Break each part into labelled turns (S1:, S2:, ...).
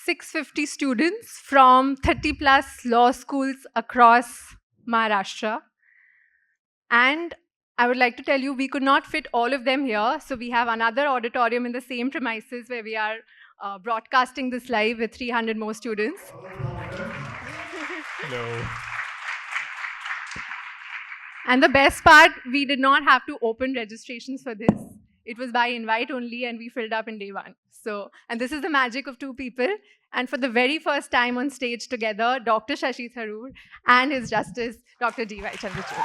S1: 650 students from 30 plus law schools across Maharashtra. And I would like to tell you, we could not fit all of them here. So we have another auditorium in the same premises where we are broadcasting this live with 300 more students.
S2: Hello.
S1: And the best part, we did not have to open registrations for this. It was by invite only, and we filled up in day one. So, and this is the magic of two people. And for the very first time on stage together, Dr. Shashi Tharoor and His Justice, Dr. D.Y. Chandrachud.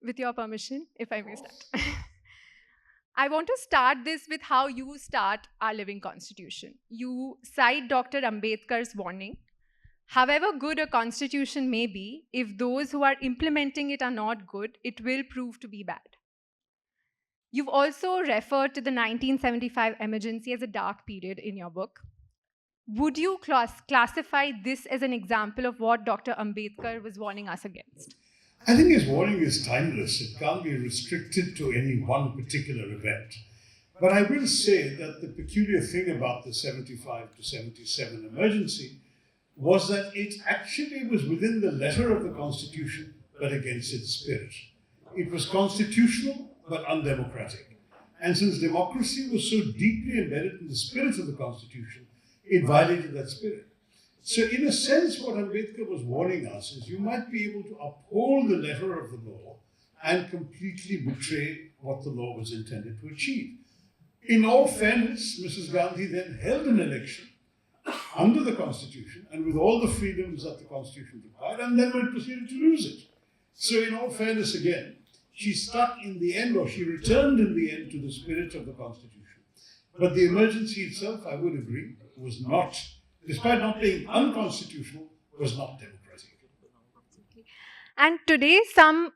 S1: With your permission, if I may start. I want to start this with how you start our living constitution. You cite Dr. Ambedkar's warning. However good a constitution may be, if those who are implementing it are not good, it will prove to be bad. You've also referred to the 1975 emergency as a dark period in your book. Would you classify this as an example of what Dr. Ambedkar was warning us against?
S3: I think his warning is timeless. It can't be restricted to any one particular event. But I will say that the peculiar thing about the 75 to 77 emergency was that it actually was within the letter of the Constitution, but against its spirit. It was constitutional, but undemocratic. And since democracy was so deeply embedded in the spirit of the Constitution, it violated that spirit. So in a sense, what Ambedkar was warning us is you might be able to uphold the letter of the law and completely betray what the law was intended to achieve. In all fairness, Mrs. Gandhi then held an election under the Constitution and with all the freedoms that the Constitution required, and then proceeded to lose it. So in all fairness, again, she stuck in the end, or she returned in the end to the spirit of the Constitution. But the emergency itself, I would agree, was not, despite not being unconstitutional, was not democratic.
S1: And today, some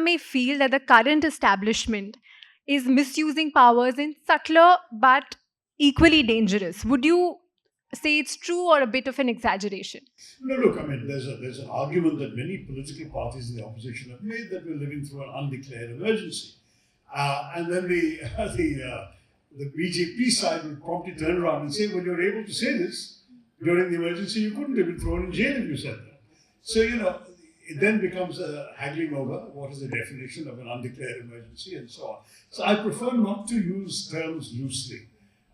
S1: may feel that the current establishment is misusing powers in subtler but equally dangerous. Would you say it's true or a bit of an exaggeration?
S3: No, look, I mean, there's an argument that many political parties in the opposition have made that we're living through an undeclared emergency. And then the BJP side will promptly turn around and say, well, you're able to say this during the emergency, you couldn't have been thrown in jail if you said that. So, it then becomes a haggling over what is the definition of an undeclared emergency and so on. So I prefer not to use terms loosely.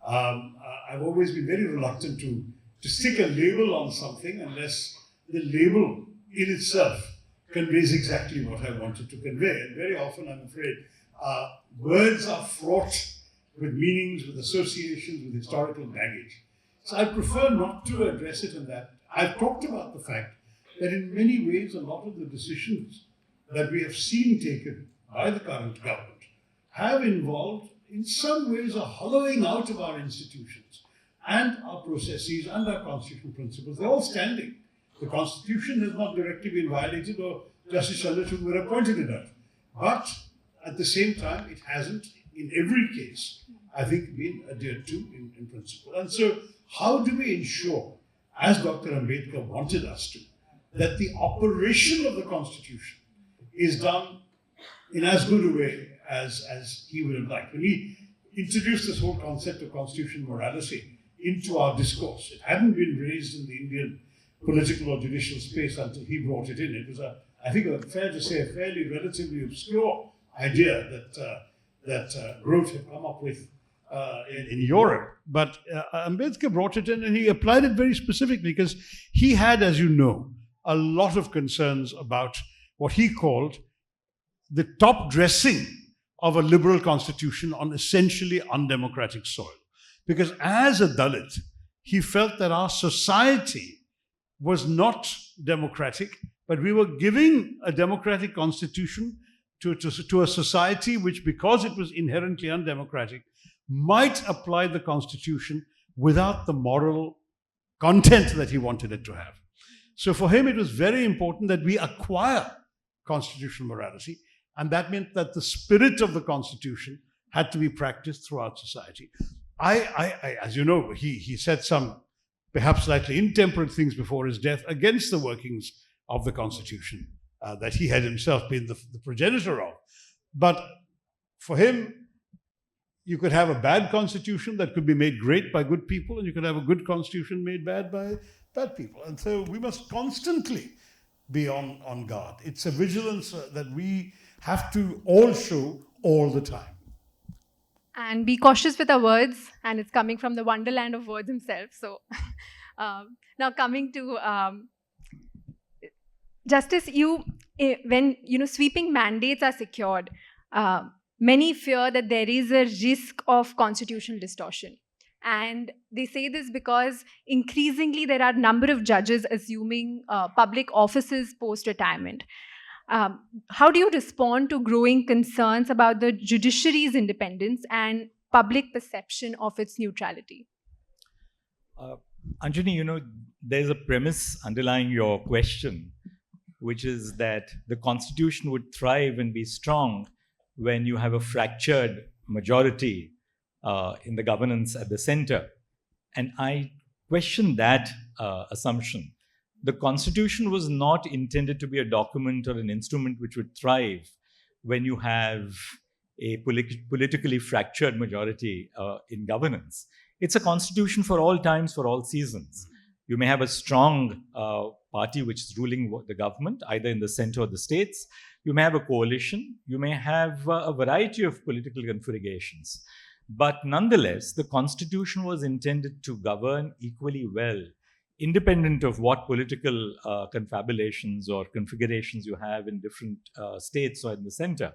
S3: I've always been very reluctant to stick a label on something unless the label in itself conveys exactly what I wanted to convey. And very often, I'm afraid, words are fraught with meanings, with associations, with historical baggage. So I prefer not to address it in that. I've talked about the fact that in many ways, a lot of the decisions that we have seen taken by the current government have involved, in some ways, a hollowing out of our institutions and our processes and our constitutional principles. They're all standing. The Constitution has not directly been violated, or Justice Chandrachud would have pointed it out. But at the same time, it hasn't, in every case, I think, been adhered to in principle. And so, how do we ensure, as Dr. Ambedkar wanted us to, that the operation of the Constitution is done in as good a way as he would have liked? When he introduced this whole concept of constitutional morality into our discourse, it hadn't been raised in the Indian political or judicial space until he brought it in. It was, I think, fair to say, a fairly relatively obscure idea that Grote had come up with in Europe. But Ambedkar brought it in, and he applied it very specifically because he had, as you know, a lot of concerns about what he called the top dressing of a liberal constitution on essentially undemocratic soil. Because as a Dalit, he felt that our society was not democratic, but we were giving a democratic constitution to a society which, because it was inherently undemocratic, might apply the constitution without the moral content that he wanted it to have. So for him, it was very important that we acquire constitutional morality, and that meant that the spirit of the Constitution had to be practiced throughout society. As you know, he said some perhaps slightly intemperate things before his death against the workings of the Constitution that he had himself been the progenitor of. But for him, you could have a bad constitution that could be made great by good people, and you could have a good constitution made bad by bad people. And so we must constantly be on guard. It's a vigilance that we have to all show all the time.
S1: And be cautious with our words, and it's coming from the wonderland of words himself. So now coming to Justice, when sweeping mandates are secured, many fear that there is a risk of constitutional distortion. And they say this because increasingly there are a number of judges assuming public offices post-retirement. How do you respond to growing concerns about the judiciary's independence and public perception of its neutrality?
S2: Anjani, there's a premise underlying your question, which is that the Constitution would thrive and be strong when you have a fractured majority in the governance at the center. And I question that assumption. The Constitution was not intended to be a document or an instrument which would thrive when you have a politically fractured majority in governance. It's a constitution for all times, for all seasons. You may have a strong party which is ruling the government, either in the center or the states. You may have a coalition. You may have a variety of political configurations. But nonetheless, the Constitution was intended to govern equally well, independent of what political confabulations or configurations you have in different states or in the center.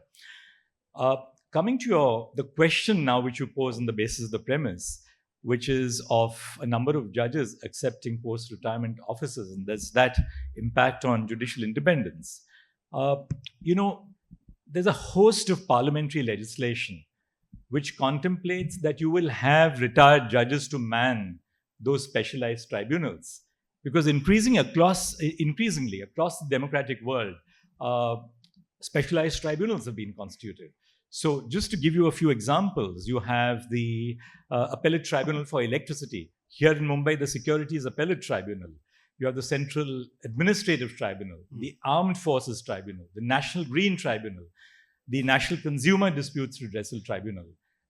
S2: Coming to the question now which you pose on the basis of the premise, which is of a number of judges accepting post-retirement offices, and there's that impact on judicial independence. There's a host of parliamentary legislation which contemplates that you will have retired judges to man those specialized tribunals. Because increasingly across the democratic world, specialized tribunals have been constituted. So just to give you a few examples, you have the Appellate Tribunal for Electricity. Here in Mumbai, the Securities Appellate Tribunal. You have the Central Administrative Tribunal, the Armed Forces Tribunal, the National Green Tribunal, the National Consumer Disputes Redressal Tribunal,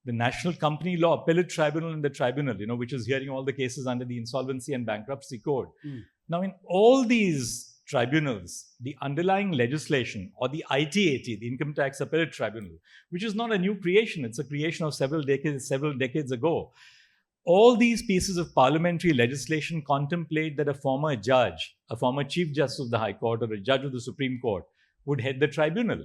S2: the National Company Law Appellate Tribunal, and the Tribunal, which is hearing all the cases under the Insolvency and Bankruptcy Code. Now, in all these tribunals, the underlying legislation, or the ITAT, the Income Tax Appellate Tribunal, which is not a new creation, it's a creation of several decades ago. All these pieces of parliamentary legislation contemplate that a former judge, a former Chief Justice of the High Court, or a judge of the Supreme Court would head the tribunal.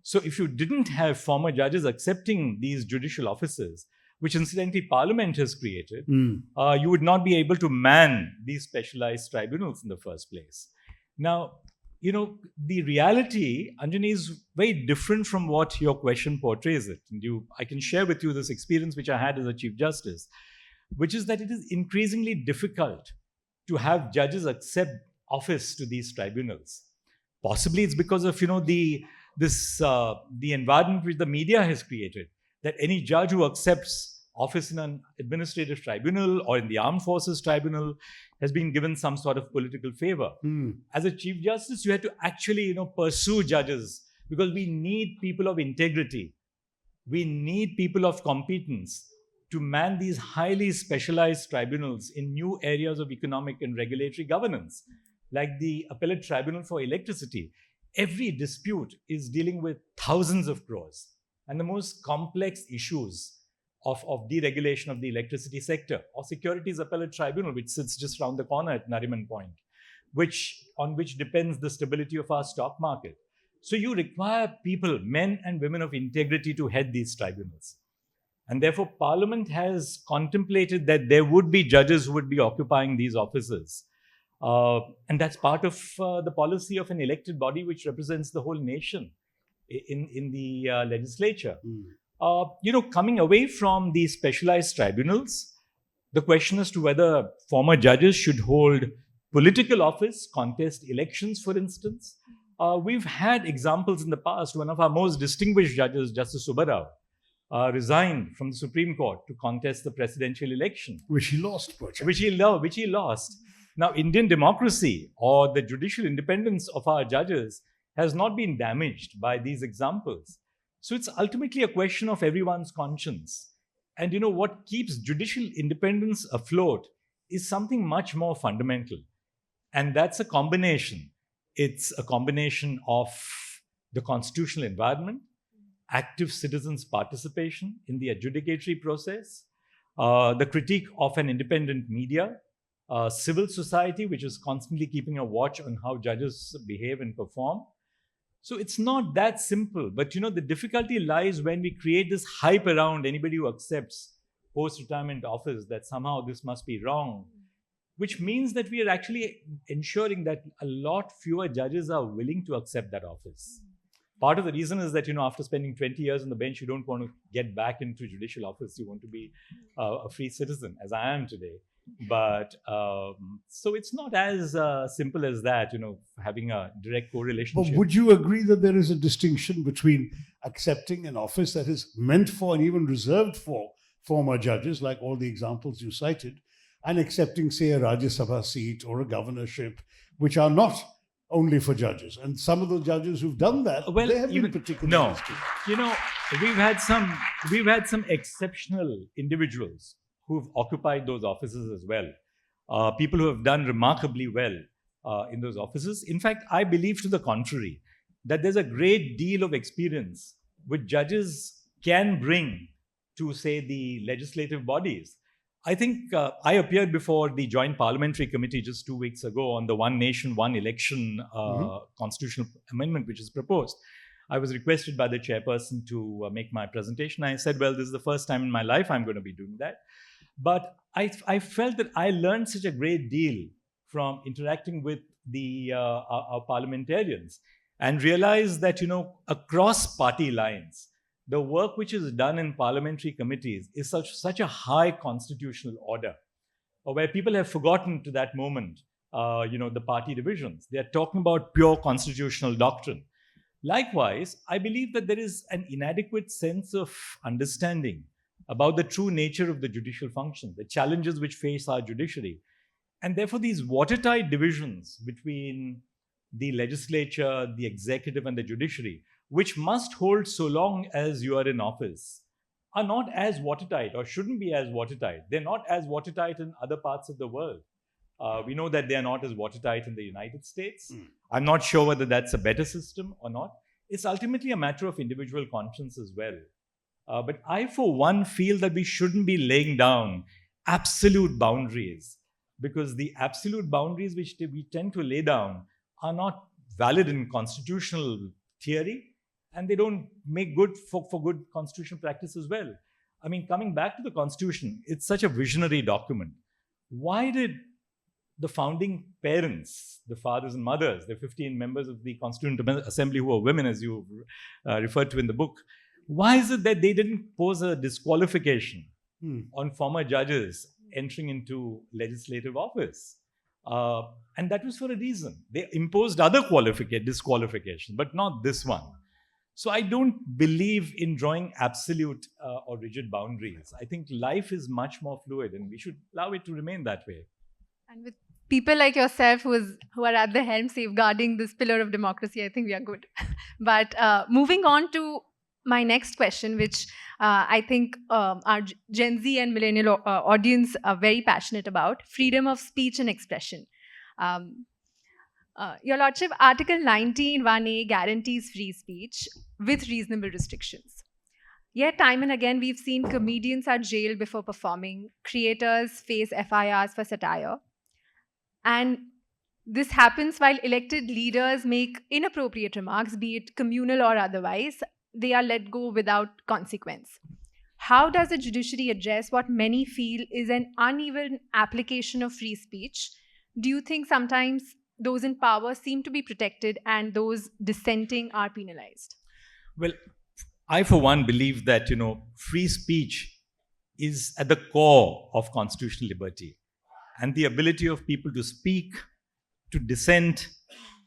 S2: So if you didn't have former judges accepting these judicial offices, which incidentally Parliament has created, you would not be able to man these specialized tribunals in the first place. Now, the reality, Anjani, is very different from what your question portrays it. And I can share with you this experience which I had as a Chief Justice, which is that it is increasingly difficult to have judges accept office to these tribunals. Possibly it's because of, the environment which the media has created, that any judge who accepts office in an administrative tribunal or in the Armed Forces Tribunal has been given some sort of political favor. As a Chief Justice, you had to actually, pursue judges, because we need people of integrity. We need people of competence to man these highly specialized tribunals in new areas of economic and regulatory governance, like the Appellate Tribunal for Electricity. Every dispute is dealing with thousands of crores and the most complex issues of deregulation of the electricity sector, or Securities Appellate Tribunal, which sits just around the corner at Nariman Point, on which depends the stability of our stock market. So you require people, men and women of integrity, to head these tribunals. And therefore, Parliament has contemplated that there would be judges who would be occupying these offices. And that's part of the policy of an elected body which represents the whole nation in the legislature. Coming away from these specialized tribunals, the question as to whether former judges should hold political office, contest elections, for instance. We've had examples in the past. One of our most distinguished judges, Justice Subbarao, resigned from the Supreme Court to contest the presidential election.
S3: Which he lost.
S2: Which he lost. Now, Indian democracy, or the judicial independence of our judges, has not been damaged by these examples. So it's ultimately a question of everyone's conscience. And what keeps judicial independence afloat is something much more fundamental. And that's a combination. It's a combination of the constitutional environment, active citizens' participation in the adjudicatory process, the critique of an independent media, civil society, which is constantly keeping a watch on how judges behave and perform. So it's not that simple. But the difficulty lies when we create this hype around anybody who accepts post-retirement office that somehow this must be wrong, which means that we are actually ensuring that a lot fewer judges are willing to accept that office. Part of the reason is that, after spending 20 years on the bench, you don't want to get back into judicial office. You want to be a free citizen, as I am today. But so it's not as simple as that, having a direct correlation.
S3: But would you agree that there is a distinction between accepting an office that is meant for and even reserved for former judges, like all the examples you cited, and accepting, say, a Rajya Sabha seat or a governorship, which are not only for judges? And some of the judges who've done that, they have been particularly
S2: we've had some exceptional individuals who've occupied those offices as well. People who have done remarkably well in those offices. In fact, I believe to the contrary, that there's a great deal of experience which judges can bring to, say, the legislative bodies. I think I appeared before the Joint Parliamentary Committee just 2 weeks ago on the One Nation, One Election constitutional amendment which is proposed. I was requested by the chairperson to make my presentation. I said, well, this is the first time in my life I'm going to be doing that. But I felt that I learned such a great deal from interacting with our parliamentarians, and realized that, across party lines, the work which is done in parliamentary committees is such a high constitutional order, where people have forgotten to that moment, the party divisions. They are talking about pure constitutional doctrine. Likewise, I believe that there is an inadequate sense of understanding about the true nature of the judicial function, the challenges which face our judiciary. And therefore, these watertight divisions between the legislature, the executive, and the judiciary, which must hold so long as you are in office, are not as watertight, or shouldn't be as watertight. They're not as watertight in other parts of the world. We know that they are not as watertight in the United States. I'm not sure whether that's a better system or not. It's ultimately a matter of individual conscience as well. But I, for one, feel that we shouldn't be laying down absolute boundaries, because the absolute boundaries which we tend to lay down are not valid in constitutional theory, and they don't make good for good constitutional practice as well. I mean, coming back to the Constitution, it's such a visionary document. Why did the founding parents, the fathers and mothers, the 15 members of the Constituent Assembly who are women, as you referred to in the book, why is it that they didn't pose a disqualification on former judges entering into legislative office? And that was for a reason. They imposed other disqualifications, but not this one. So I don't believe in drawing absolute or rigid boundaries. I think life is much more fluid, and we should allow it to remain that way.
S1: And with people like yourself who are at the helm safeguarding this pillar of democracy, I think we are good. But moving on to my next question, which I think our Gen Z and millennial audience are very passionate about: freedom of speech and expression. Your Lordship, Article 19(1)(a) guarantees free speech with reasonable restrictions. Yet, time and again, we've seen comedians are jailed before performing, creators face FIRs for satire. And this happens while elected leaders make inappropriate remarks, be it communal or otherwise. They are let go without consequence. How does the judiciary address what many feel is an uneven application of free speech? Do you think sometimes those in power seem to be protected and those dissenting are penalized?
S2: Well, I, for one, believe that, free speech is at the core of constitutional liberty. And the ability of people to speak, to dissent,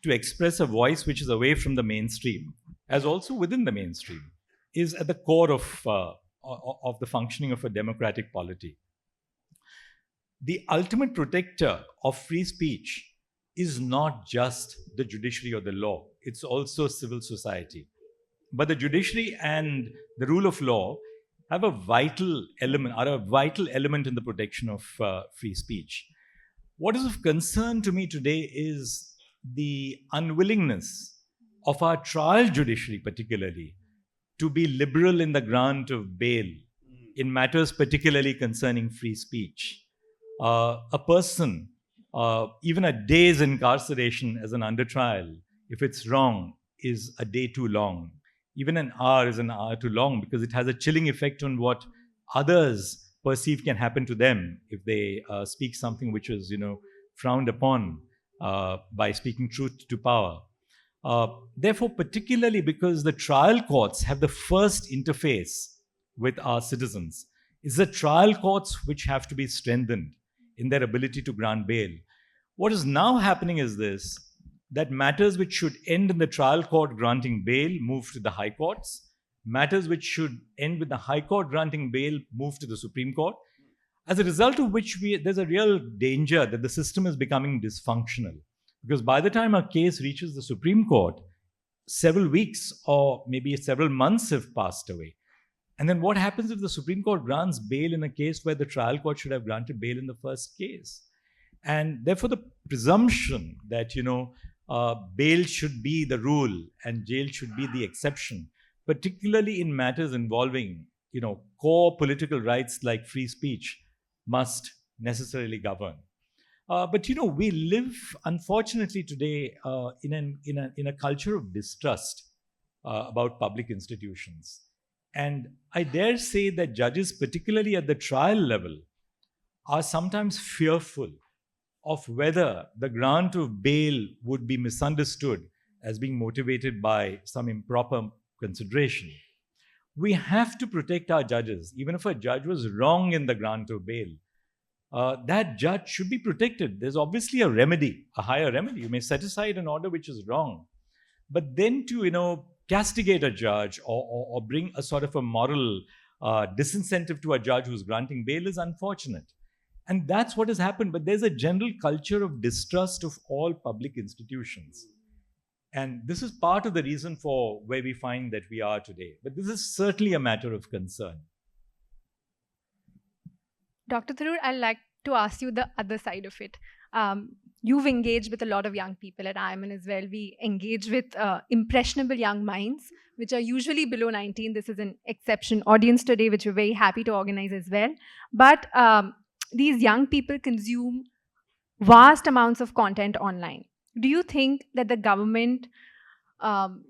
S2: to express a voice which is away from the mainstream, as also within the mainstream, is at the core of the functioning of a democratic polity. The ultimate protector of free speech is not just the judiciary or the law. it's also civil society. But the judiciary and the rule of law have a vital element, are a vital element in the protection of free speech. What is of concern to me today is the unwillingness of our trial judiciary, particularly, to be liberal in the grant of bail in matters particularly concerning free speech. A person, even a day's incarceration as an under trial, if it's wrong, is a day too long. Even an hour is an hour too long, because it has a chilling effect on what others perceive can happen to them if they speak something which is, frowned upon by speaking truth to power. Therefore, particularly because the trial courts have the first interface with our citizens, it's the trial courts which have to be strengthened in their ability to grant bail. What is now happening is this, that matters which should end in the trial court granting bail move to the high courts. Matters which should end with the high court granting bail move to the Supreme Court. As a result of which, there's a real danger that the system is becoming dysfunctional. Because by the time a case reaches the Supreme Court, several weeks or maybe several months have passed away. And then what happens if the Supreme Court grants bail in a case where the trial court should have granted bail in the first case? And therefore, the presumption that, bail should be the rule and jail should be the exception, particularly in matters involving, core political rights like free speech, must necessarily govern. But we live, unfortunately, today in a culture of distrust about public institutions. And I dare say that judges, particularly at the trial level, are sometimes fearful of whether the grant of bail would be misunderstood as being motivated by some improper consideration. We have to protect our judges. Even if a judge was wrong in the grant of bail, that judge should be protected. There's obviously a remedy, a higher remedy. You may set aside an order which is wrong. But then to, castigate a judge or bring a sort of a moral disincentive to a judge who's granting bail is unfortunate. And that's what has happened. But there's a general culture of distrust of all public institutions. And this is part of the reason for where we find that we are today. But this is certainly a matter of concern.
S1: Dr. Tharoor, I'd like to ask you the other side of it. You've engaged with a lot of young people at I.I.M.U.N as well. We engage with impressionable young minds, which are usually below 19. This is an exception audience today, which we're very happy to organize as well. But these young people consume vast amounts of content online. Do you think that the government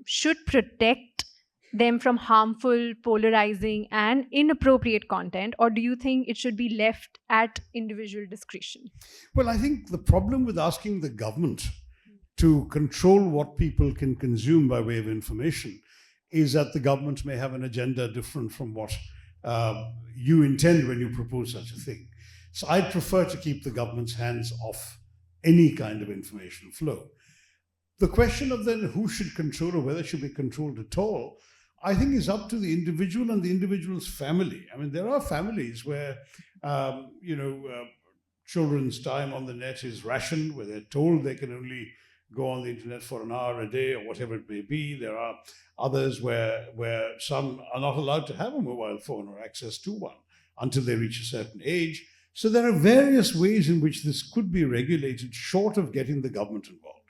S1: should protect them from harmful, polarizing, and inappropriate content, or do you think it should be left at individual discretion?
S3: Well, I think the problem with asking the government to control what people can consume by way of information is that the government may have an agenda different from what you intend when you propose such a thing. So I'd prefer to keep the government's hands off any kind of information flow. The question of then who should control or whether it should be controlled at all, I think is up to the individual and the individual's family. I mean, there are families where, children's time on the net is rationed, where they're told they can only go on the internet for an hour a day or whatever it may be. There are others where some are not allowed to have a mobile phone or access to one until they reach a certain age. So there are various ways in which this could be regulated short of getting the government involved.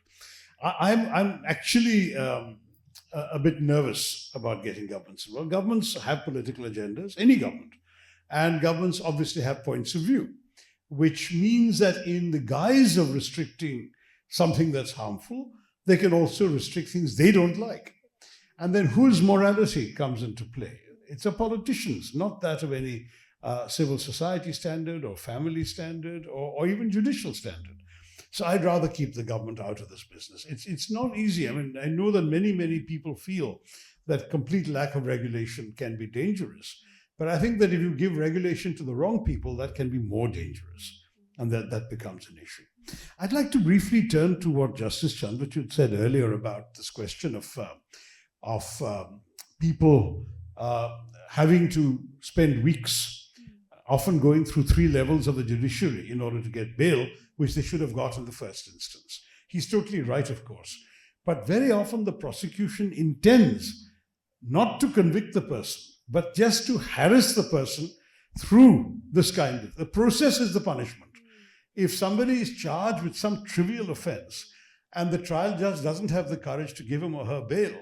S3: I'm actually a bit nervous about getting governments involved. Governments have political agendas, any government, and governments obviously have points of view, which means that in the guise of restricting something that's harmful, they can also restrict things they don't like. And then whose morality comes into play? It's a politician's, not that of any civil society standard or family standard or even judicial standard. So I'd rather keep the government out of this business. It's not easy. I mean, I know that many people feel that complete lack of regulation can be dangerous. But I think that if you give regulation to the wrong people, that can be more dangerous. And that becomes an issue. I'd like to briefly turn to what Justice Chandrachud said earlier about this question of people having to spend weeks, often going through 3 levels of the judiciary in order to get bail, which they should have got in the first instance. He's totally right, of course. But very often the prosecution intends not to convict the person, but just to harass the person through this kind of, the process is the punishment. If somebody is charged with some trivial offense and the trial judge doesn't have the courage to give him or her bail,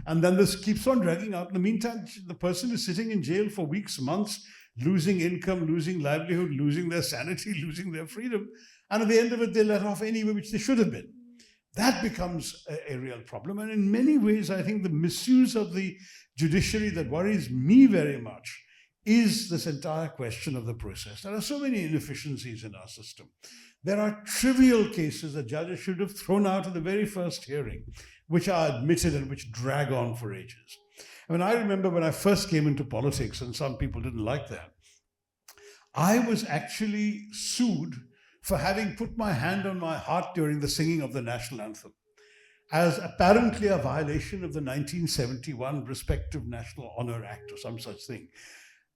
S3: and then this keeps on dragging out, in the meantime, the person is sitting in jail for weeks, months, losing income, losing livelihood, losing their sanity, losing their freedom, and at the end of it, they're let off anyway, which they should have been. That becomes a real problem. And in many ways, I think the misuse of the judiciary that worries me very much is this entire question of the process. There are so many inefficiencies in our system. There are trivial cases that judges should have thrown out at the very first hearing, which are admitted and which drag on for ages. I mean, I remember when I first came into politics, and some people didn't like that, I was actually sued for having put my hand on my heart during the singing of the national anthem, as apparently a violation of the 1971 Respective National Honor Act or some such thing.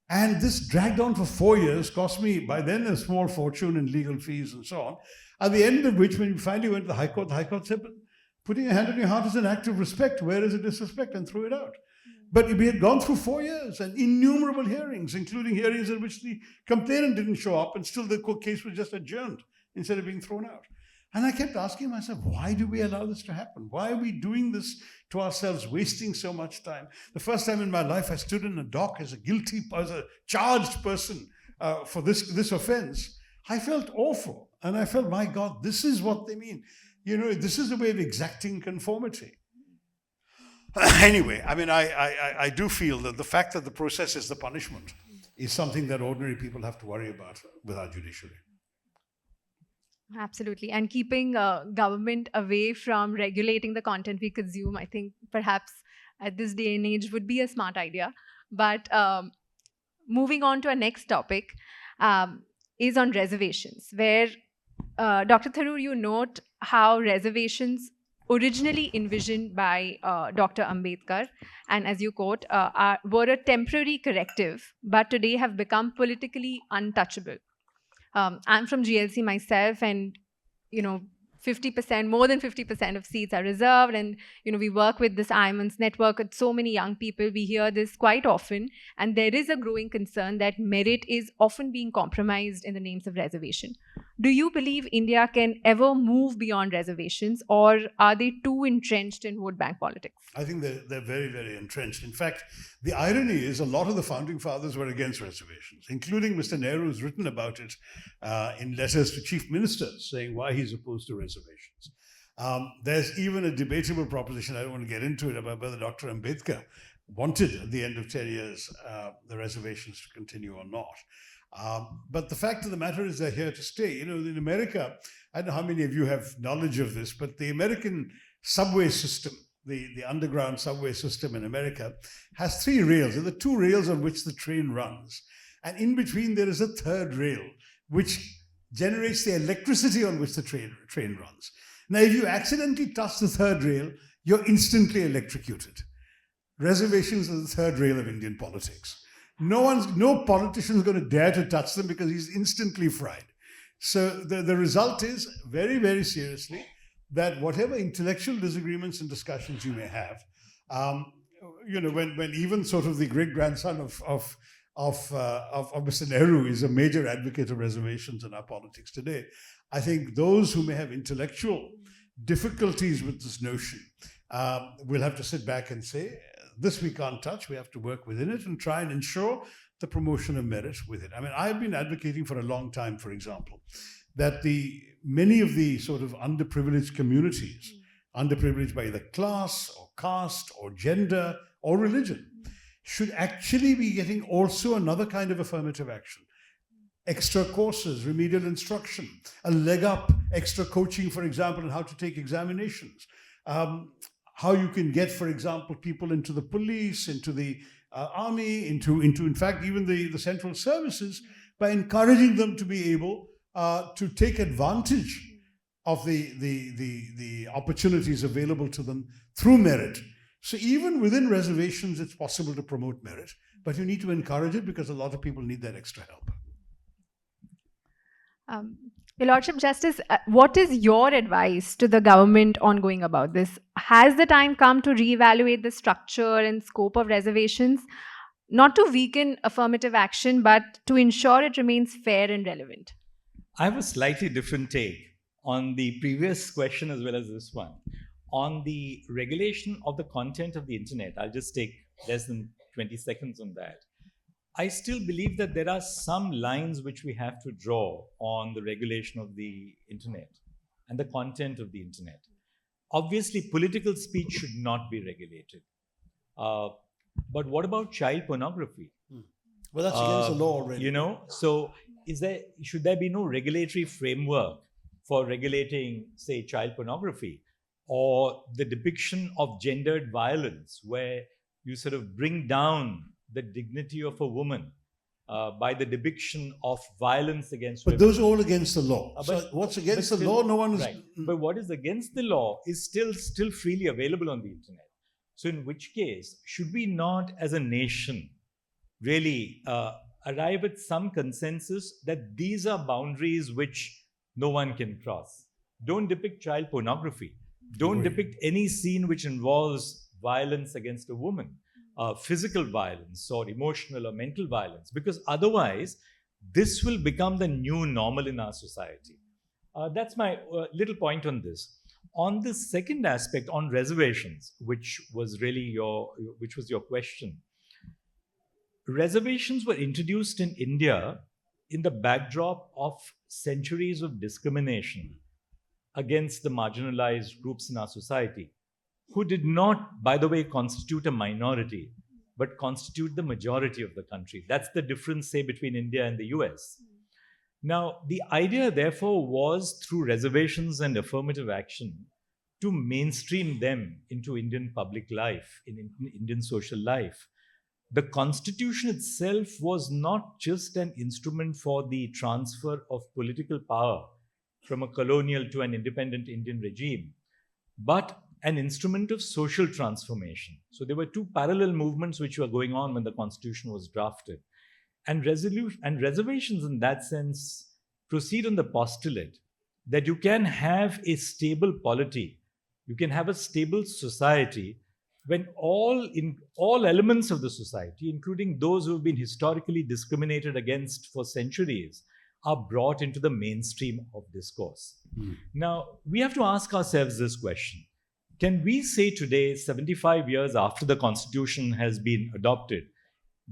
S3: And this dragged on for 4 years, cost me by then a small fortune in legal fees and so on, at the end of which, when we finally went to the High Court said, but putting a hand on your heart is an act of respect, where is a disrespect, and threw it out. But we had gone through 4 years and innumerable hearings, including hearings in which the complainant didn't show up and still the case was just adjourned instead of being thrown out. And I kept asking myself, why do we allow this to happen? Why are we doing this to ourselves, wasting so much time? The first time in my life I stood in a dock as a charged person for this offense, I felt awful. And I felt, my God, this is what they mean. You know, this is a way of exacting conformity. Anyway, I mean, I do feel that the fact that the process is the punishment is something that ordinary people have to worry about with our judiciary.
S1: Absolutely. And keeping government away from regulating the content we consume, I think perhaps at this day and age would be a smart idea. But moving on to our next topic is on reservations, where Dr. Tharoor, you note how reservations originally envisioned by Dr. Ambedkar, and as you quote, were a temporary corrective, but today have become politically untouchable. I'm from GLC myself, and 50%, more than 50% of seats are reserved, and we work with this I.I.M.U.N's network with so many young people. We hear this quite often, and there is a growing concern that merit is often being compromised in the names of reservation. Do you believe India can ever move beyond reservations, or are they too entrenched in vote bank politics?
S3: I think they're very, very entrenched. In fact, the irony is a lot of the founding fathers were against reservations, including Mr. Nehru, who's written about it in letters to chief ministers, saying why he's opposed to reservations. There's even a debatable proposition, I don't want to get into it, about whether Dr. Ambedkar wanted at the end of 10 years the reservations to continue or not. But the fact of the matter is they're here to stay. In America, I don't know how many of you have knowledge of this, but the American subway system, the underground subway system in America, has 3 rails. There are the 2 rails on which the train runs. And in between, there is a 3rd rail, which generates the electricity on which the train runs. Now, if you accidentally touch the 3rd rail, you're instantly electrocuted. Reservations are the 3rd rail of Indian politics. No politician is going to dare to touch them because he's instantly fried. So the result is, very, very seriously, that whatever intellectual disagreements and discussions you may have, when even sort of the great-grandson of Mr. Nehru is a major advocate of reservations in our politics today, I think those who may have intellectual difficulties with this notion will have to sit back and say, this we can't touch, we have to work within it and try and ensure the promotion of merit with it. I mean, I've been advocating for a long time, for example, that many of the sort of underprivileged communities, underprivileged by either class or caste or gender or religion, should actually be getting also another kind of affirmative action. Extra courses, remedial instruction, a leg up, extra coaching, for example, on how to take examinations. How you can get, for example, people into the police, into the army, into in fact, even the central services, by encouraging them to be able to take advantage of the opportunities available to them through merit. So even within reservations, it's possible to promote merit, but you need to encourage it because a lot of people need that extra help.
S1: Your Lordship Justice, what is your advice to the government on going about this? Has the time come to reevaluate the structure and scope of reservations, not to weaken affirmative action, but to ensure it remains fair and relevant?
S2: I have a slightly different take on the previous question as well as this one. On the regulation of the content of the internet, I'll just take less than 20 seconds on that. I still believe that there are some lines which we have to draw on the regulation of the internet and the content of the internet. Obviously, political speech should not be regulated. But what about child pornography?
S3: Well, that's against the law already.
S2: So should there be no regulatory framework for regulating, say, child pornography or the depiction of gendered violence, where you sort of bring down the dignity of a woman by the depiction of violence against women?
S3: But those are all against the law. So what's against the law, no one is...
S2: Right. But what is against the law is still freely available on the internet. So in which case, should we not, as a nation, really arrive at some consensus that these are boundaries which no one can cross? Don't depict child pornography. Don't depict any scene which involves violence against a woman, physical violence or emotional or mental violence, because otherwise this will become the new normal in our society. That's my little point on this. On the second aspect, on reservations, which was your question. Reservations were introduced in India in the backdrop of centuries of discrimination against the marginalized groups in our society, who did not, by the way, constitute a minority, but constitute the majority of the country. That's the difference, say, between India and the US. Now, the idea, therefore, was through reservations and affirmative action to mainstream them into Indian public life, in Indian social life. The Constitution itself was not just an instrument for the transfer of political power from a colonial to an independent Indian regime, but an instrument of social transformation. So there were two parallel movements which were going on when the Constitution was drafted. And reservations in that sense proceed on the postulate that you can have a stable polity, you can have a stable society when all elements of the society, including those who have been historically discriminated against for centuries, are brought into the mainstream of discourse. Now, we have to ask ourselves this question. Can we say today, 75 years after the Constitution has been adopted,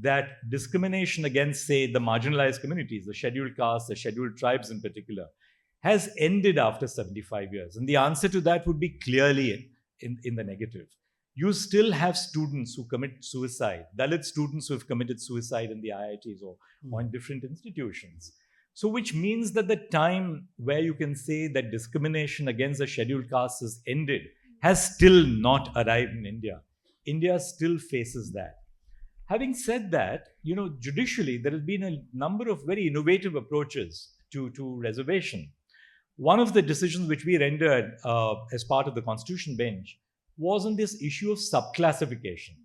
S2: that discrimination against, say, the marginalized communities, the scheduled castes, the scheduled tribes in particular, has ended after 75 years? And the answer to that would be clearly in the negative. You still have students who commit suicide, Dalit students who have committed suicide in the IITs or in different institutions. So which means that the time where you can say that discrimination against the scheduled castes has ended has still not arrived in India. India still faces that. Having said that, judicially, there has been a number of very innovative approaches to reservation. One of the decisions which we rendered as part of the Constitution bench was on this issue of subclassification.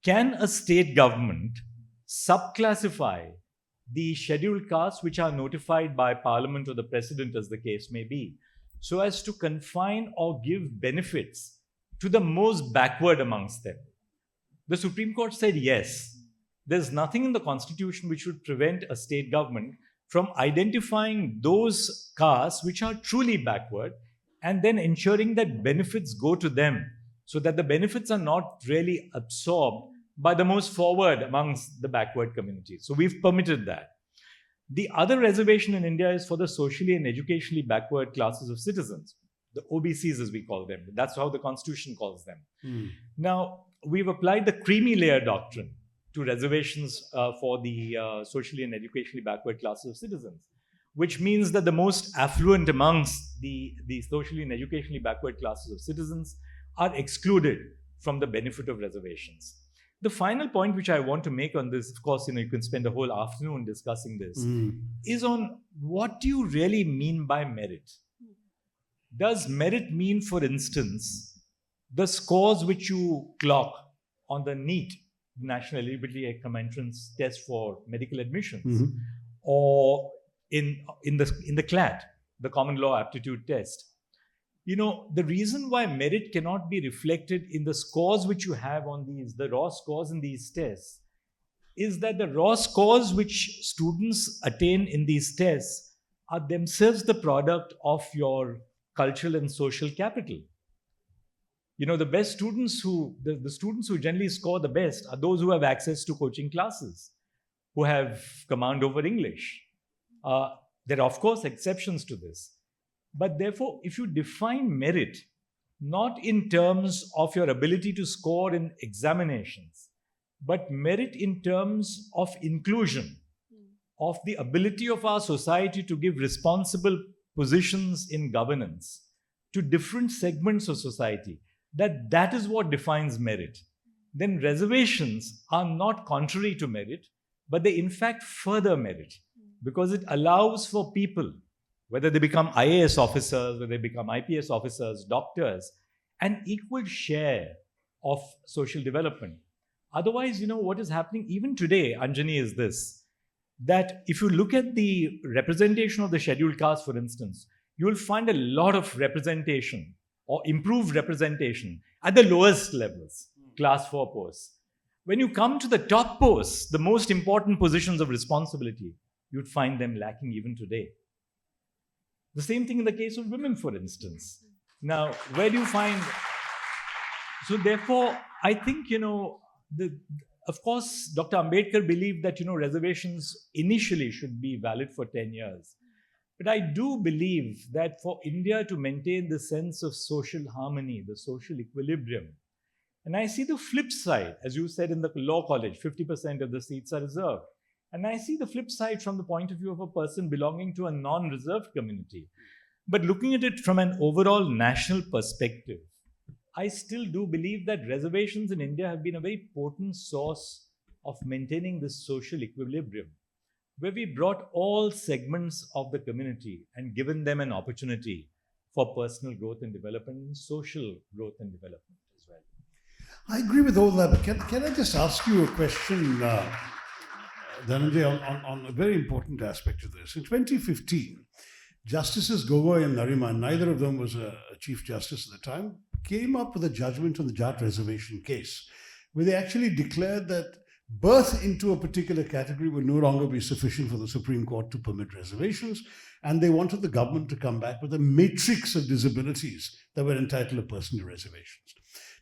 S2: Can a state government subclassify the scheduled castes which are notified by Parliament or the President, as the case may be, so as to confine or give benefits to the most backward amongst them? The Supreme Court said yes. There's nothing in the Constitution which would prevent a state government from identifying those castes which are truly backward and then ensuring that benefits go to them, so that the benefits are not really absorbed by the most forward amongst the backward communities. So we've permitted that. The other reservation in India is for the socially and educationally backward classes of citizens, the OBCs as we call them. That's how the Constitution calls them. Now, we've applied the creamy layer doctrine to reservations for the socially and educationally backward classes of citizens, which means that the most affluent amongst the socially and educationally backward classes of citizens are excluded from the benefit of reservations. The final point which I want to make on this, of course, you can spend a whole afternoon discussing this, is on what do you really mean by merit? Does merit mean, for instance, the scores which you clock on the NEET, National Eligibility Exam Entrance Test for medical admissions, or in the CLAT, the common law aptitude test. The reason why merit cannot be reflected in the scores which you have on the raw scores in these tests, is that the raw scores which students attain in these tests are themselves the product of your cultural and social capital. The best students the students who generally score the best are those who have access to coaching classes, who have command over English. There are, of course, exceptions to this. But therefore, if you define merit not in terms of your ability to score in examinations, but merit in terms of inclusion, of the ability of our society to give responsible positions in governance to different segments of society, that is what defines merit, then reservations are not contrary to merit, but they in fact further merit, because it allows for people, whether they become IAS officers, whether they become IPS officers, doctors, an equal share of social development. Otherwise, what is happening even today, Anjani, is this, that if you look at the representation of the scheduled caste, for instance, you will find a lot of representation or improved representation at the lowest levels, class 4 posts. When you come to the top posts, the most important positions of responsibility, you'd find them lacking even today. The same thing in the case of women, for instance. Now, where do you find... So therefore, I think, of course, Dr. Ambedkar believed that, reservations initially should be valid for 10 years. But I do believe that for India to maintain the sense of social harmony, the social equilibrium, and I see the flip side, as you said in the law college, 50% of the seats are reserved. And I see the flip side from the point of view of a person belonging to a non-reserved community. But looking at it from an overall national perspective, I still do believe that reservations in India have been a very potent source of maintaining this social equilibrium, where we brought all segments of the community and given them an opportunity for personal growth and development and social growth and development as well.
S3: I agree with all that, but can I just ask you a question, Dhananjay, on a very important aspect of this. In 2015, Justices Gogoi and Nariman, neither of them was a Chief Justice at the time, came up with a judgment on the Jat reservation case, where they actually declared that birth into a particular category would no longer be sufficient for the Supreme Court to permit reservations, and they wanted the government to come back with a matrix of disabilities that would entitle a person to reservations.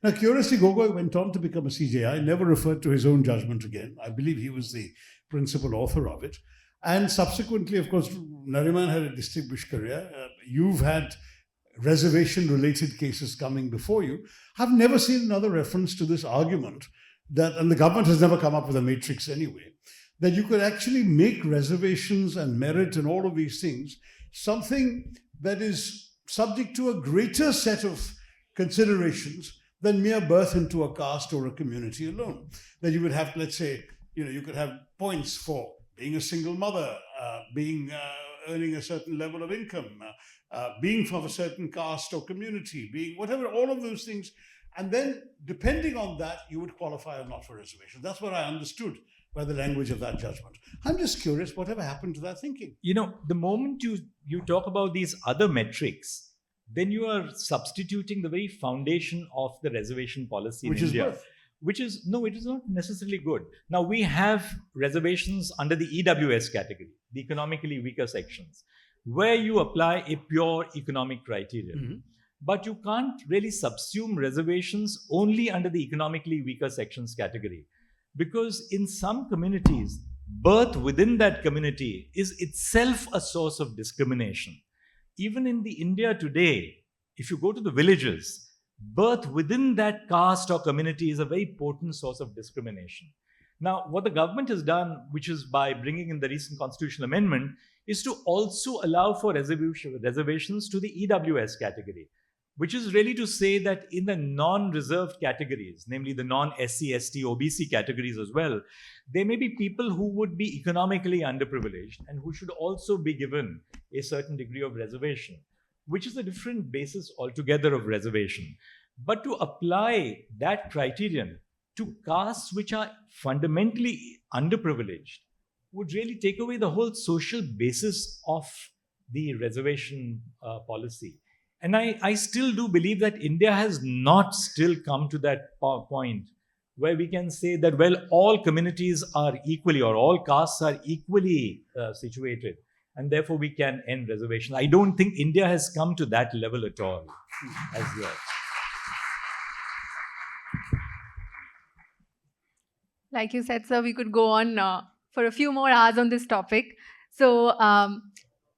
S3: Now, curiously, Gogoi went on to become a CJI, never referred to his own judgment again. I believe he was the principal author of it. And subsequently, of course, Nariman had a distinguished career. You've had reservation-related cases coming before you. I've never seen another reference to this argument that, and the government has never come up with a matrix anyway, that you could actually make reservations and merit and all of these things something that is subject to a greater set of considerations than mere birth into a caste or a community alone. That you would have, let's say, you could have points for being a single mother, earning a certain level of income, being from a certain caste or community, being whatever, all of those things. And then, depending on that, you would qualify or not for reservation. That's what I understood by the language of that judgment. I'm just curious, whatever happened to that thinking?
S2: The moment you talk about these other metrics, then you are substituting the very foundation of the reservation policy in India.
S3: Birth.
S2: Which is, no, it is not necessarily good. Now, we have reservations under the EWS category, the economically weaker sections, where you apply a pure economic criterion. Mm-hmm. But you can't really subsume reservations only under the economically weaker sections category. Because in some communities, birth within that community is itself a source of discrimination. Even in the India today, if you go to the villages, birth within that caste or community is a very potent source of discrimination. Now, what the government has done, which is by bringing in the recent constitutional amendment, is to also allow for reservations to the EWS category, which is really to say that in the non-reserved categories, namely the non-SC, ST, OBC categories as well, there may be people who would be economically underprivileged and who should also be given a certain degree of reservation, which is a different basis altogether of reservation. But to apply that criterion to castes which are fundamentally underprivileged would really take away the whole social basis of the reservation policy. And I still do believe that India has not still come to that point where we can say that, well, all communities are equally, or all castes are equally situated, and therefore we can end reservation. I don't think India has come to that level at all as yet.
S1: Like you said, sir, we could go on for a few more hours on this topic. So,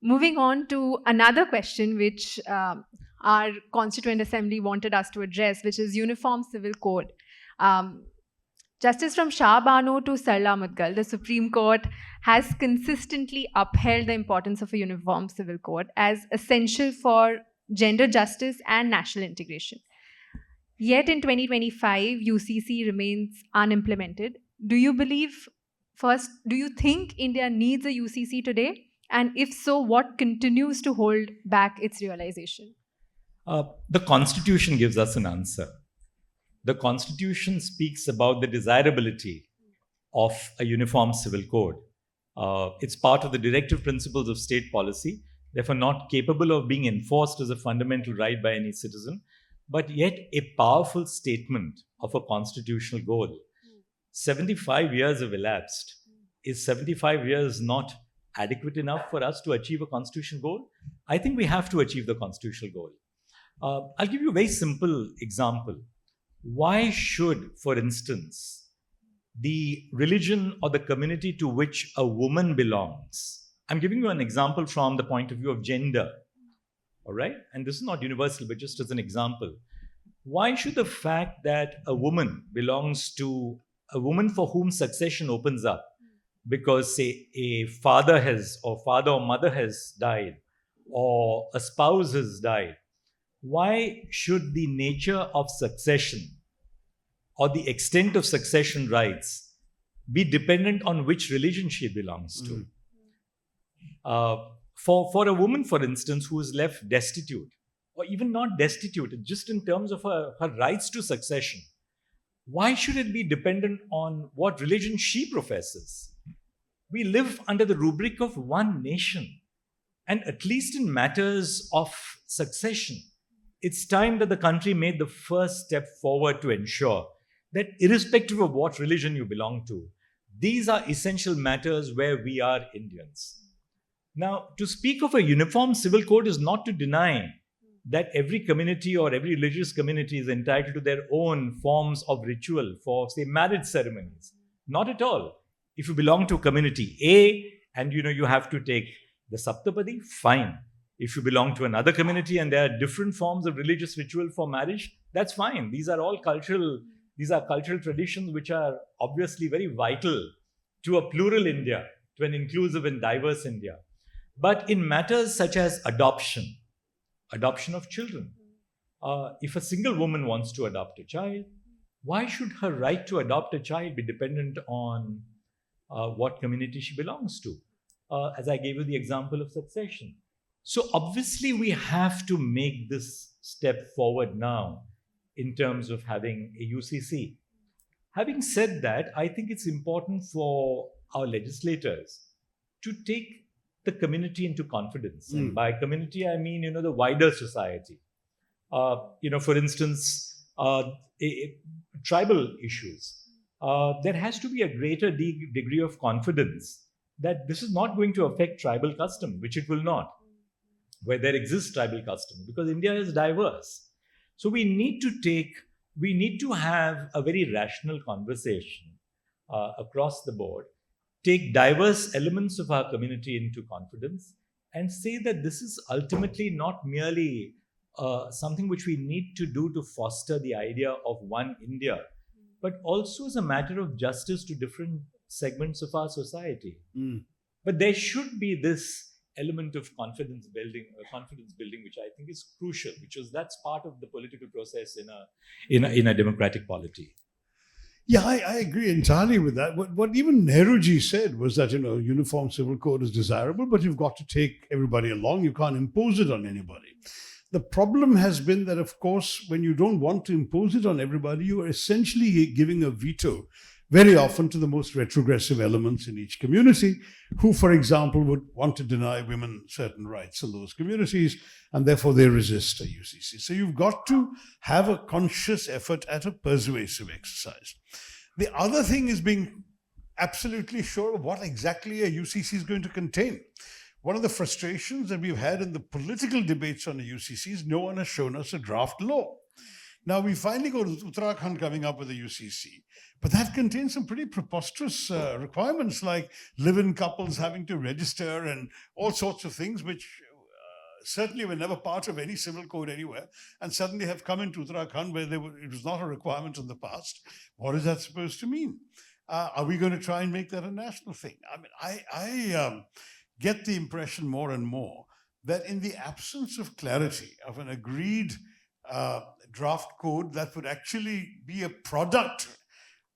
S1: moving on to another question which our Constituent Assembly wanted us to address, which is Uniform Civil Code. Justice from Shah Bano to Sarla Mudgal, the Supreme Court has consistently upheld the importance of a uniform civil code as essential for gender justice and national integration. Yet in 2025, UCC remains unimplemented. Do you think India needs a UCC today? And if so, what continues to hold back its realization?
S2: The Constitution gives us an answer. The Constitution speaks about the desirability of a uniform civil code. It's part of the directive principles of state policy, therefore not capable of being enforced as a fundamental right by any citizen, but yet a powerful statement of a constitutional goal. 75 years have elapsed. Is 75 years not adequate enough for us to achieve a constitutional goal? I think we have to achieve the constitutional goal. I'll give you a very simple example. Why should, for instance, the religion or the community to which a woman belongs, I'm giving you an example from the point of view of gender, all right? And this is not universal, but just as an example. Why should the fact that a woman belongs to a woman for whom succession opens up because, say, a father or mother has died, or a spouse has died, why should the nature of succession or the extent of succession rights be dependent on which religion she belongs to? For a woman, for instance, who is left destitute, or even not destitute, just in terms of her rights to succession, why should it be dependent on what religion she professes? We live under the rubric of one nation. And at least in matters of succession, it's time that the country made the first step forward to ensure that irrespective of what religion you belong to, these are essential matters where we are Indians. Now, to speak of a uniform civil code is not to deny that every community or every religious community is entitled to their own forms of ritual for, say, marriage ceremonies. Not at all. If you belong to community A and you have to take the Saptapadi, fine. If you belong to another community and there are different forms of religious ritual for marriage, that's fine. These are cultural traditions which are obviously very vital to a plural India, to an inclusive and diverse India. But in matters such as adoption of children, if a single woman wants to adopt a child, why should her right to adopt a child be dependent on what community she belongs to? As I gave you the example of succession. So obviously we have to make this step forward now in terms of having a UCC. Having said that, I think it's important for our legislators to take the community into confidence. And by community, I mean, the wider society. For instance, tribal issues. There has to be a greater degree of confidence that this is not going to affect tribal custom, which it will not, where there exists tribal custom, because India is diverse. So we need to have a very rational conversation across the board, take diverse elements of our community into confidence, and say that this is ultimately not merely something which we need to do to foster the idea of one India, but also as a matter of justice to different segments of our society. But there should be this element of confidence building, which I think is crucial, because that's part of the political process in a democratic polity.
S3: Yeah, I agree entirely with that. What even Nehruji said was that, uniform civil code is desirable, but you've got to take everybody along. You can't impose it on anybody. The problem has been that, of course, when you don't want to impose it on everybody, you are essentially giving a veto very often to the most retrogressive elements in each community, who, for example, would want to deny women certain rights in those communities, and therefore they resist a UCC. So you've got to have a conscious effort at a persuasive exercise. The other thing is being absolutely sure of what exactly a UCC is going to contain. One of the frustrations that we've had in the political debates on the UCC is no one has shown us a draft law. Now, we finally got Uttarakhand coming up with a UCC, but that contains some pretty preposterous requirements like live-in couples having to register and all sorts of things, which certainly were never part of any civil code anywhere, and suddenly have come into Uttarakhand where it was not a requirement in the past. What is that supposed to mean? Are we going to try and make that a national thing? I mean, I get the impression more and more that in the absence of clarity of an agreed draft code that would actually be a product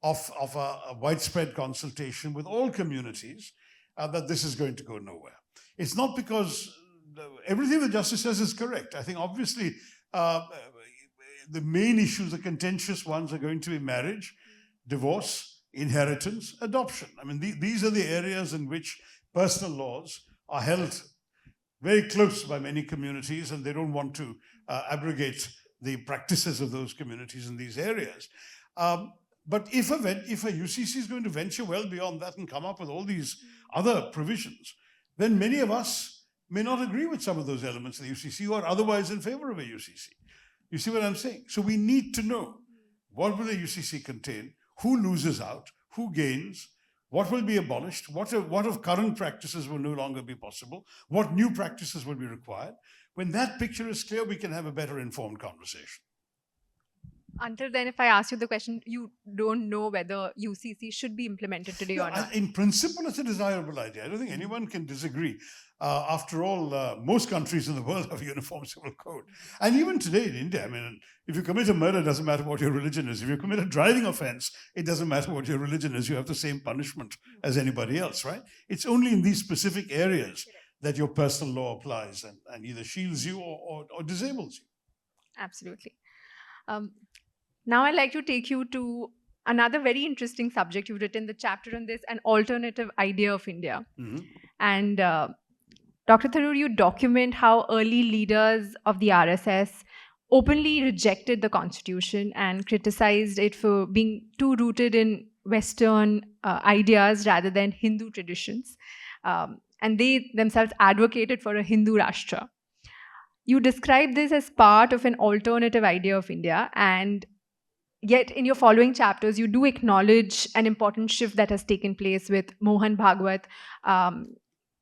S3: of a widespread consultation with all communities, that this is going to go nowhere. It's not because everything the Justice says is correct. I think obviously the main issues, the contentious ones, are going to be marriage, divorce, inheritance, adoption. I mean, these are the areas in which personal laws are held very close by many communities, and they don't want to abrogate the practices of those communities in these areas. But if a UCC is going to venture well beyond that and come up with all these other provisions, then many of us may not agree with some of those elements of the UCC who are otherwise in favor of a UCC. You see what I'm saying? So we need to know, what will the UCC contain? Who loses out? Who gains? What will be abolished? What of current practices will no longer be possible? What new practices will be required? When that picture is clear, we can have a better informed conversation.
S1: Until then, if I ask you the question, you don't know whether UCC should be implemented today or not.
S3: In principle, it's a desirable idea. I don't think anyone can disagree. After all, most countries in the world have a uniform civil code. And even today in India, I mean, if you commit a murder, it doesn't matter what your religion is. If you commit a driving offense, it doesn't matter what your religion is. You have the same punishment as anybody else, right? It's only in these specific areas that your personal law applies and either shields you or disables you.
S1: Absolutely. Now I'd like to take you to another very interesting subject. You've written the chapter on this, an alternative idea of India.
S3: Mm-hmm.
S1: And Dr. Tharoor, you document how early leaders of the RSS openly rejected the constitution and criticized it for being too rooted in Western ideas rather than Hindu traditions. And they themselves advocated for a Hindu Rashtra. You describe this as part of an alternative idea of India, and yet in your following chapters, you do acknowledge an important shift that has taken place with Mohan Bhagwat,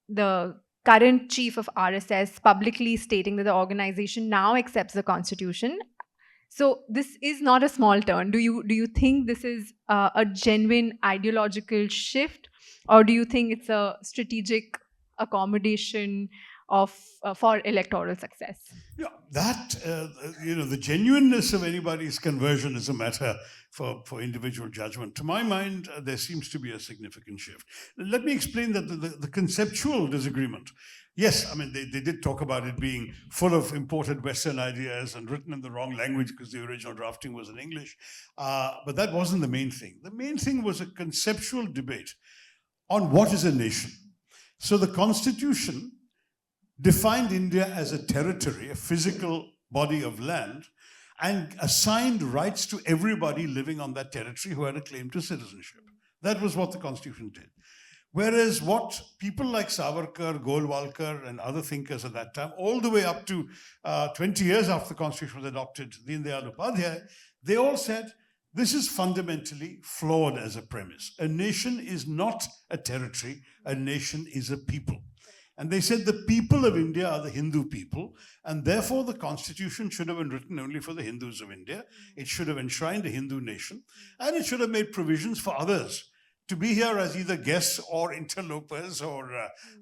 S1: the current chief of RSS, publicly stating that the organization now accepts the constitution. So this is not a small turn. Do you think this is a genuine ideological shift, or do you think it's a strategic accommodation of for electoral success?
S3: Yeah, that the genuineness of anybody's conversion is a matter for individual judgment. To my mind, there seems to be a significant shift. Let me explain that the conceptual disagreement. Yes, I mean, they did talk about it being full of imported Western ideas and written in the wrong language because the original drafting was in English. But that wasn't the main thing. The main thing was a conceptual debate on what is a nation. So the Constitution defined India as a territory, a physical body of land, and assigned rights to everybody living on that territory who had a claim to citizenship. That was what the Constitution did. Whereas what people like Savarkar, Golwalkar, and other thinkers at that time, all the way up to 20 years after the Constitution was adopted, Deen Dayal Upadhyay, they all said, this is fundamentally flawed as a premise. A nation is not a territory, a nation is a people. And they said the people of India are the Hindu people, and therefore the Constitution should have been written only for the Hindus of India. It should have enshrined a Hindu nation, and it should have made provisions for others to be here as either guests or interlopers or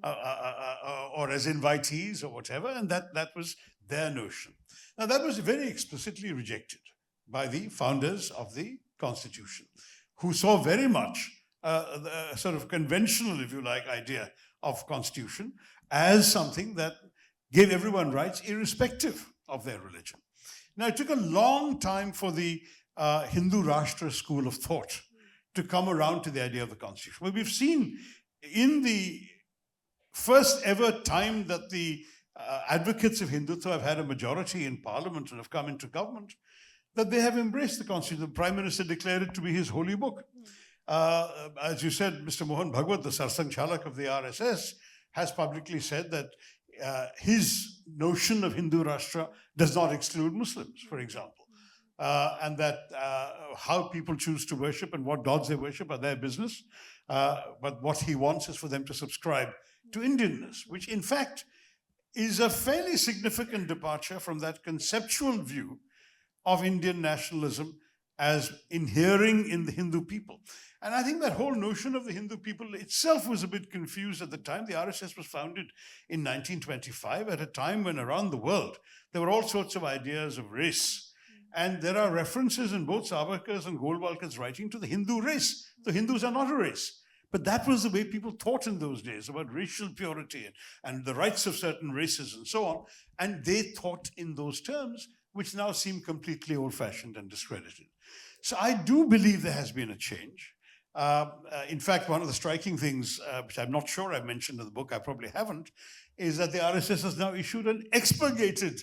S3: as invitees or whatever, and that was their notion. Now that was very explicitly rejected by the founders of the Constitution, who saw very much the sort of conventional, if you like, idea of Constitution as something that gave everyone rights irrespective of their religion. Now, it took a long time for the Hindu Rashtra school of thought to come around to the idea of the Constitution. Well, we've seen in the first ever time that the advocates of Hindutva have had a majority in parliament and have come into government, that they have embraced the Constitution. The Prime Minister declared it to be his holy book. As you said, Mr. Mohan Bhagwat, the Sarsang Chalak of the RSS, has publicly said that his notion of Hindu Rashtra does not exclude Muslims, for example. And that how people choose to worship and what gods they worship are their business. But what he wants is for them to subscribe to Indianness, which in fact is a fairly significant departure from that conceptual view of Indian nationalism as inhering in the Hindu people. And I think that whole notion of the Hindu people itself was a bit confused at the time. The RSS was founded in 1925 at a time when around the world there were all sorts of ideas of race. And there are references in both Savarkar's and Golwalkar's writing to the Hindu race. The Hindus are not a race. But that was the way people thought in those days about racial purity and the rights of certain races and so on. And they thought in those terms, which now seem completely old-fashioned and discredited. So I do believe there has been a change. In fact, one of the striking things, which I'm not sure I've mentioned in the book, I probably haven't, is that the RSS has now issued an expurgated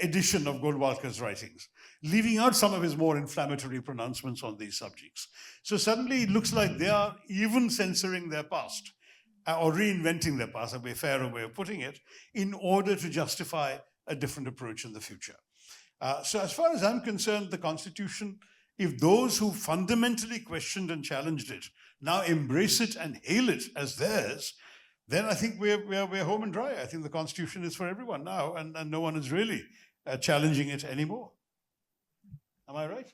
S3: edition of Golwalkar's writings, leaving out some of his more inflammatory pronouncements on these subjects. So suddenly it looks like they are even censoring their past, or reinventing their past, a fairer way of putting it, in order to justify a different approach in the future. So as far as I'm concerned, the Constitution, if those who fundamentally questioned and challenged it now embrace it and hail it as theirs, then I think we're home and dry. I think the Constitution is for everyone now, and no one is really challenging it anymore. Am I right?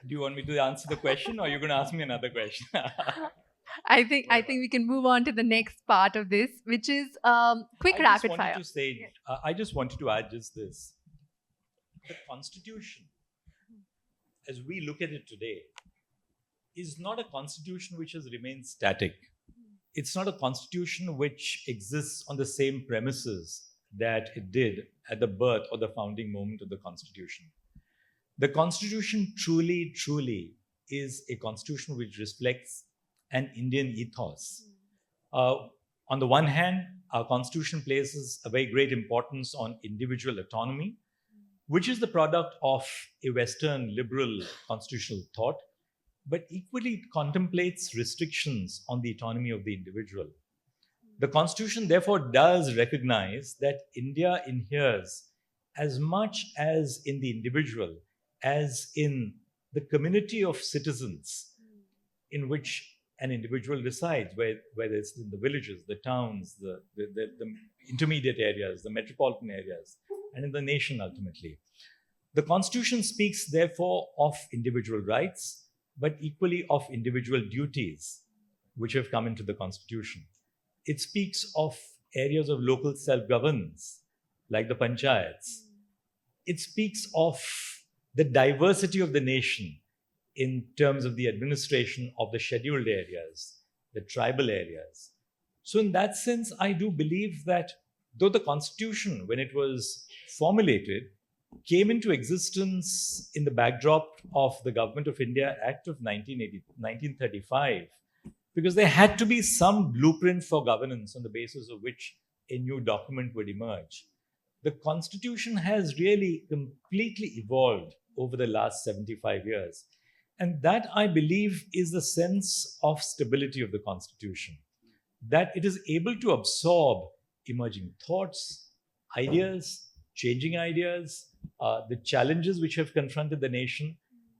S2: Do you want me to answer the question, or are you going to ask me another question?
S1: I think we can move on to the next part of this, which is quick rapid fire.
S2: I just wanted to add just this. The Constitution, as we look at it today, is not a constitution which has remained static. It's not a constitution which exists on the same premises that it did at the birth or the founding moment of the Constitution. The Constitution truly, truly is a constitution which reflects an Indian ethos. On the one hand, our Constitution places a very great importance on individual autonomy, which is the product of a Western liberal constitutional thought, but equally it contemplates restrictions on the autonomy of the individual. The Constitution therefore does recognize that India inheres as much as in the individual as in the community of citizens in which an individual resides, whether it's in the villages, the towns, the intermediate areas, the metropolitan areas, and in the nation ultimately. The Constitution speaks therefore of individual rights, but equally of individual duties which have come into the Constitution. It speaks of areas of local self-governance, like the panchayats. It speaks of the diversity of the nation in terms of the administration of the scheduled areas, the tribal areas. So in that sense, I do believe that though the Constitution, when it was formulated, came into existence in the backdrop of the Government of India Act of 1935, because there had to be some blueprint for governance on the basis of which a new document would emerge. The Constitution has really completely evolved over the last 75 years. And that, I believe, is the sense of stability of the Constitution, that it is able to absorb emerging thoughts, ideas, changing ideas, the challenges which have confronted the nation.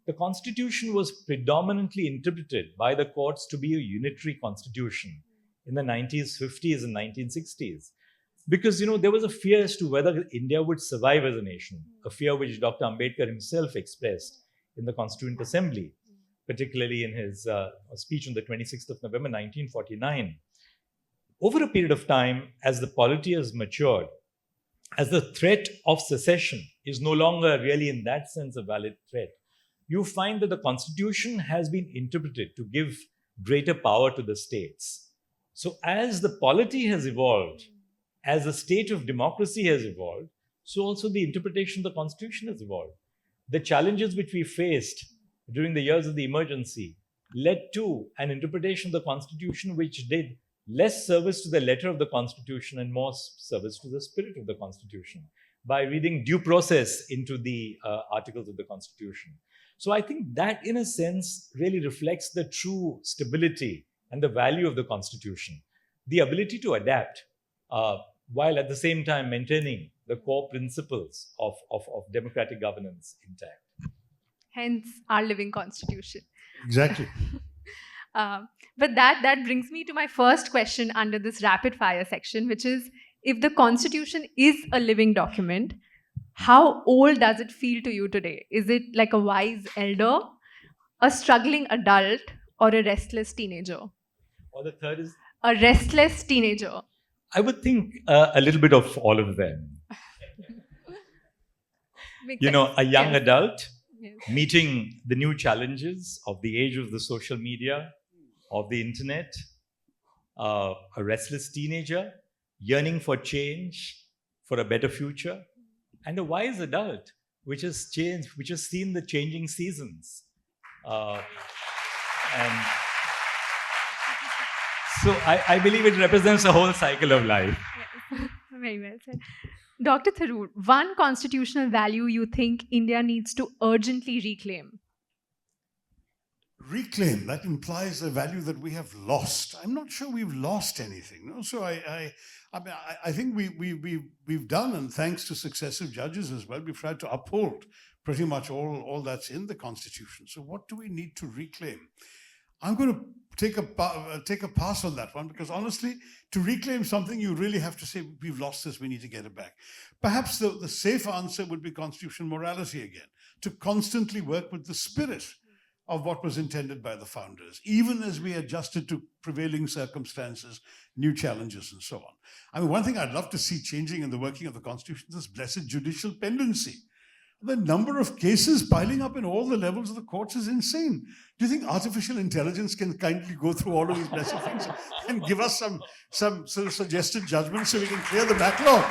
S2: The Constitution was predominantly interpreted by the courts to be a unitary constitution in the 1950s and 1960s. Because, there was a fear as to whether India would survive as a nation, a fear which Dr. Ambedkar himself expressed in the Constituent Assembly, particularly in his speech on the 26th of November 1949. Over a period of time, as the polity has matured, as the threat of secession is no longer really in that sense a valid threat, you find that the Constitution has been interpreted to give greater power to the states. So as the polity has evolved, as the state of democracy has evolved, so also the interpretation of the Constitution has evolved. The challenges which we faced during the years of the emergency led to an interpretation of the Constitution which did less service to the letter of the Constitution and more service to the spirit of the Constitution by reading due process into the articles of the Constitution. So I think that, in a sense, really reflects the true stability and the value of the Constitution. The ability to adapt while at the same time maintaining the core principles of democratic governance intact.
S1: Hence, our living constitution.
S3: Exactly.
S1: But that brings me to my first question under this rapid fire section, which is, if the constitution is a living document, how old does it feel to you today? Is it like a wise elder, a struggling adult, or a restless teenager?
S2: Or the third is?
S1: A restless teenager.
S2: I would think a little bit of all of them. A young adult, yes, meeting the new challenges of the age of the social media, of the internet, a restless teenager, yearning for change, for a better future, and a wise adult, which has changed, which has seen the changing seasons. And so I believe it represents a whole cycle of life.
S1: Very well said. Dr. Tharoor, one constitutional value you think India needs to urgently reclaim?
S3: Reclaim, that implies a value that we have lost. I'm not sure we've lost anything. No? So I think we've done, and thanks to successive judges as well, we've tried to uphold pretty much all that's in the Constitution. So what do we need to reclaim? I'm going to take a pass on that one, because honestly, to reclaim something, you really have to say, we've lost this, we need to get it back. Perhaps the safe answer would be constitutional morality again, to constantly work with the spirit of what was intended by the founders, even as we adjusted to prevailing circumstances, new challenges, and so on. I mean, one thing I'd love to see changing in the working of the Constitution is this blessed judicial pendency. The number of cases piling up in all the levels of the courts is insane. Do you think artificial intelligence can kindly go through all of these blessed things and give us some sort of suggested judgments so we can clear the backlog?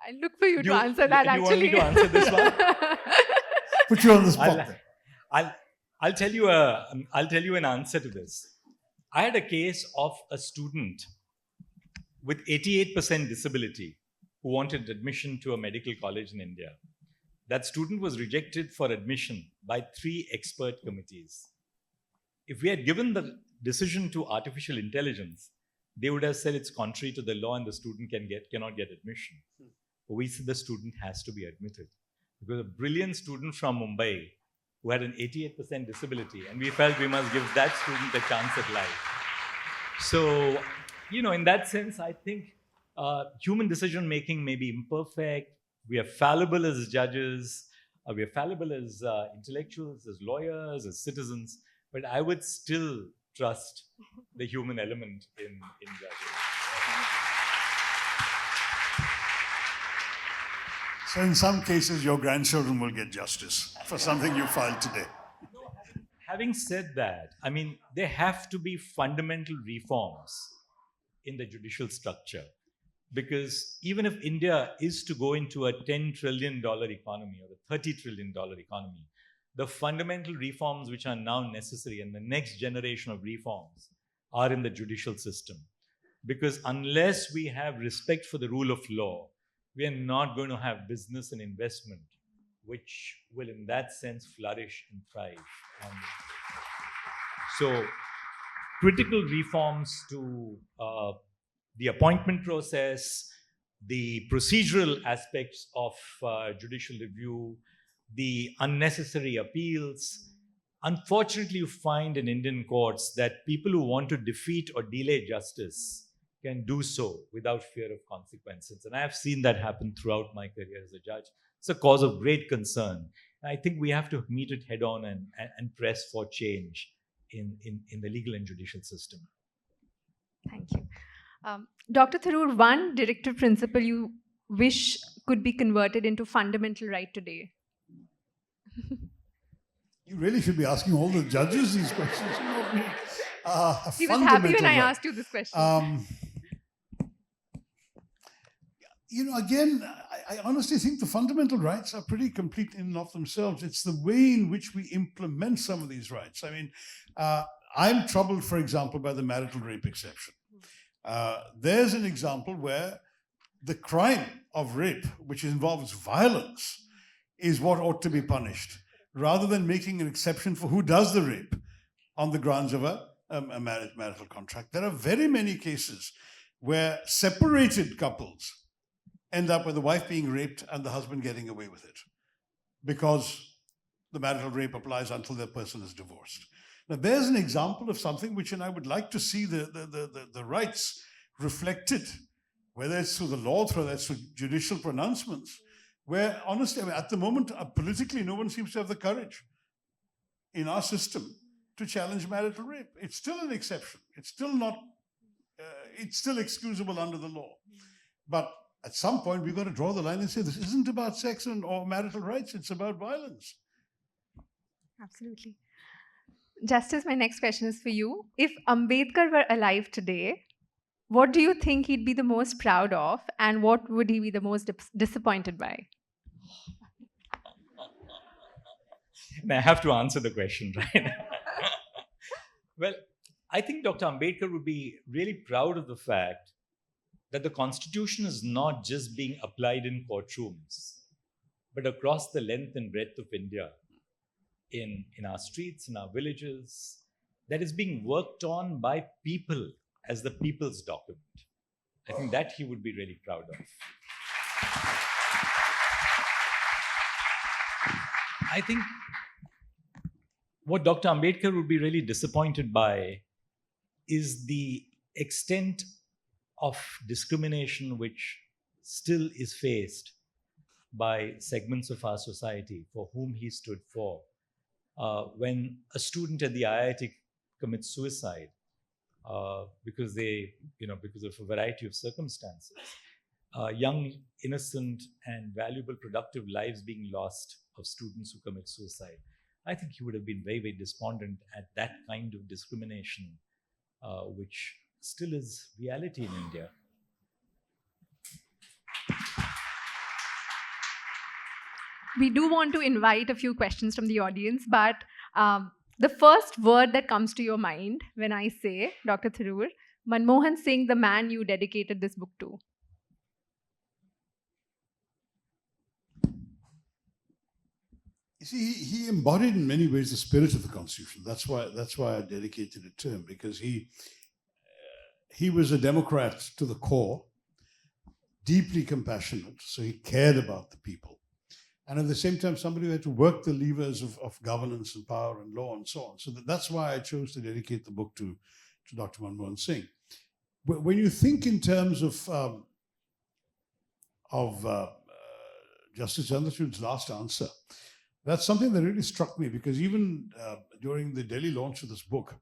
S1: I look for you to answer that, actually.
S2: You want me to answer this one?
S3: Put you on the spot.
S2: I'll tell you an answer to this. I had a case of a student with 88% disability who wanted admission to a medical college in India. That student was rejected for admission by 3 expert committees. If we had given the decision to artificial intelligence, they would have said it's contrary to the law and the student cannot get admission. But we said the student has to be admitted. Because a brilliant student from Mumbai who had an 88% disability, and we felt we must give that student a chance at life. So, in that sense, I think human decision-making may be imperfect. We are fallible as judges. We are fallible as intellectuals, as lawyers, as citizens. But I would still trust the human element in judging.
S3: So in some cases, your grandchildren will get justice for something you filed today.
S2: Having said that, I mean, there have to be fundamental reforms in the judicial structure. Because even if India is to go into a $10 trillion economy or a $30 trillion economy, the fundamental reforms which are now necessary and the next generation of reforms are in the judicial system. Because unless we have respect for the rule of law, we are not going to have business and investment, which will in that sense flourish and thrive. So critical reforms to the appointment process, the procedural aspects of judicial review, the unnecessary appeals. Unfortunately, you find in Indian courts that people who want to defeat or delay justice can do so without fear of consequences. And I have seen that happen throughout my career as a judge. It's a cause of great concern. And I think we have to meet it head on and press for change in the legal and judicial system.
S1: Thank you. Dr. Tharoor, one directive principle you wish could be converted into fundamental right today?
S3: You really should be asking all the judges these questions.
S1: He was happy when I asked you this question.
S3: again, I honestly think the fundamental rights are pretty complete in and of themselves. It's the way in which we implement some of these rights. I mean, I'm troubled, for example, by the marital rape exception. There's an example where the crime of rape, which involves violence, is what ought to be punished, rather than making an exception for who does the rape on the grounds of a marital contract. There are very many cases where separated couples end up with the wife being raped and the husband getting away with it because the marital rape applies until the person is divorced. Now, there's an example of something which, and I would like to see the rights reflected, whether it's through the law, whether it's through judicial pronouncements, where honestly, I mean, at the moment, politically, no one seems to have the courage in our system to challenge marital rape. It's still an exception. It's still not, it's still excusable under the law. But at some point, we've got to draw the line and say, this isn't about sex or marital rights, it's about violence.
S1: Absolutely. Justice, my next question is for you. If Ambedkar were alive today, what do you think he'd be the most proud of, and what would he be the most disappointed by?
S2: And I have to answer the question, right? Well, I think Dr. Ambedkar would be really proud of the fact that the Constitution is not just being applied in courtrooms, but across the length and breadth of India, in our streets, in our villages, that is being worked on by people as the people's document. I think that he would be really proud of. I think what Dr. Ambedkar would be really disappointed by is the extent of discrimination which still is faced by segments of our society for whom he stood for. When a student at the IIT commits suicide because of a variety of circumstances, young, innocent, and valuable, productive lives being lost of students who commit suicide, I think he would have been very, very despondent at that kind of discrimination, which still is reality in India.
S1: We do want to invite a few questions from the audience, but the first word that comes to your mind when I say, Dr. Tharoor, Manmohan Singh, the man you dedicated this book to.
S3: You see, he embodied in many ways the spirit of the Constitution. That's why I dedicated it to him, because he was a Democrat to the core, deeply compassionate, so he cared about the people. And at the same time, somebody who had to work the levers of governance and power and law and so on. So that's why I chose to dedicate the book to Dr. Manmohan Singh. When you think in terms of Justice Chandrachud's last answer, that's something that really struck me, because even during the Delhi launch of this book,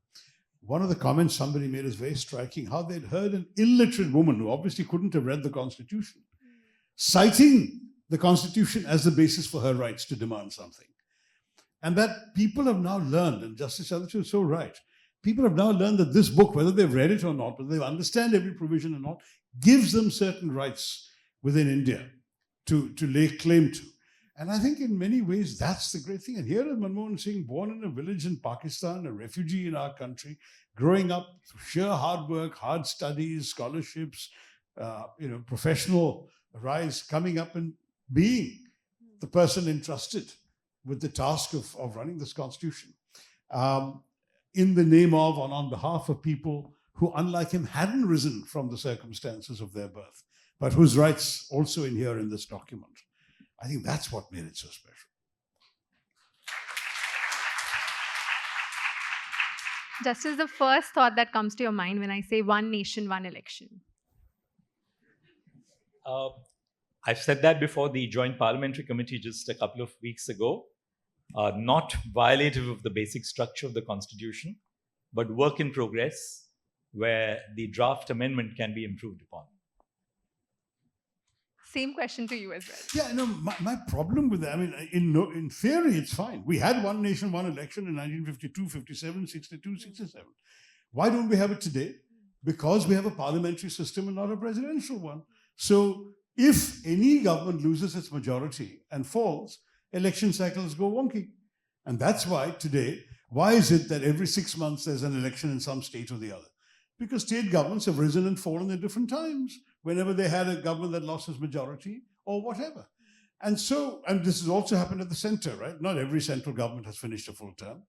S3: one of the comments somebody made is very striking, how they'd heard an illiterate woman who obviously couldn't have read the Constitution, citing the Constitution as the basis for her rights to demand something. And that people have now learned, and Justice Chandrachud is so right, people have now learned that this book, whether they've read it or not, whether they understand every provision or not, gives them certain rights within India to lay claim to. And I think in many ways, that's the great thing. And here is Manmohan Singh, born in a village in Pakistan, a refugee in our country, growing up through sheer hard work, hard studies, scholarships, professional rise, coming up and being the person entrusted with the task of running this Constitution in the name of and on behalf of people who, unlike him, hadn't risen from the circumstances of their birth, but whose rights also inhere in this document. I think that's what made it so special.
S1: Just as the first thought that comes to your mind when I say one nation, one election.
S2: I've said that before the Joint Parliamentary Committee just a couple of weeks ago. Not violative of the basic structure of the Constitution, but work in progress where the draft amendment can be improved upon.
S1: Same question to you as well.
S3: Yeah, my problem with that, I mean, in theory, it's fine. We had one nation, one election in 1952, 57, 62, 67. Why don't we have it today? Because we have a parliamentary system and not a presidential one. So If any government loses its majority and falls, election cycles go wonky. And that's why today, why is it that every 6 months there's an election in some state or the other? Because state governments have risen and fallen at different times, whenever they had a government that lost its majority or whatever. And so, and this has also happened at the center, right? Not every central government has finished a full term.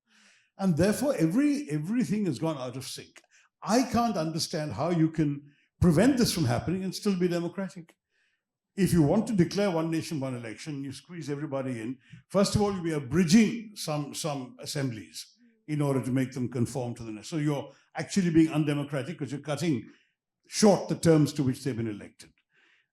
S3: And therefore, everything has gone out of sync. I can't understand how you can prevent this from happening and still be democratic. If you want to declare one nation, one election, you squeeze everybody in. First of all, you'll be abridging some assemblies in order to make them conform to the nation. So you're actually being undemocratic because you're cutting short the terms to which they've been elected.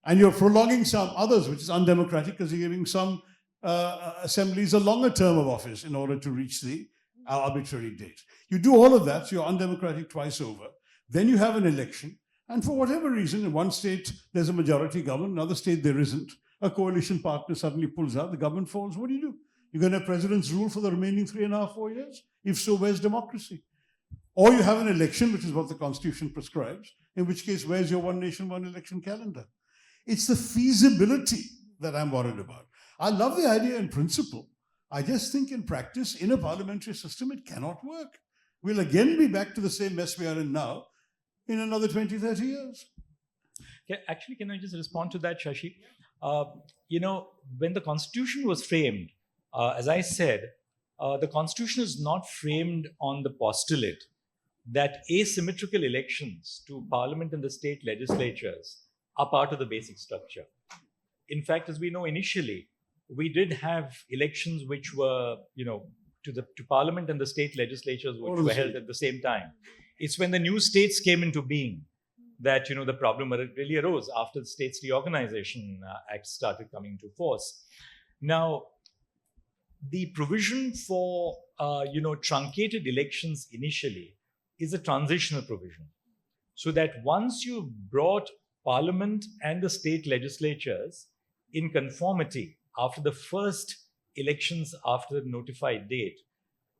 S3: And you're prolonging some others, which is undemocratic because you're giving some assemblies a longer term of office in order to reach the arbitrary date. You do all of that, so you're undemocratic twice over. Then you have an election. And for whatever reason, in one state, there's a majority government, another state, there isn't. A coalition partner suddenly pulls out, the government falls. What do? You're going to have president's rule for the remaining 3.5, 4 years? If so, where's democracy? Or you have an election, which is what the Constitution prescribes, in which case, where's your one nation, one election calendar? It's the feasibility that I'm worried about. I love the idea in principle. I just think in practice, in a parliamentary system, it cannot work. We'll again be back to the same mess we are in now in another 20, 30 years.
S2: Actually, can I just respond to that, Shashi? When the Constitution was framed, as I said, the Constitution is not framed on the postulate that asymmetrical elections to Parliament and the state legislatures are part of the basic structure. In fact, as we know, initially, we did have elections which were, to Parliament and the state legislatures which were held at the same time. It's when the new states came into being that, the problem really arose after the States Reorganization Act started coming into force. Now, the provision for, truncated elections initially is a transitional provision. So that once you've brought Parliament and the state legislatures in conformity after the first elections after the notified date,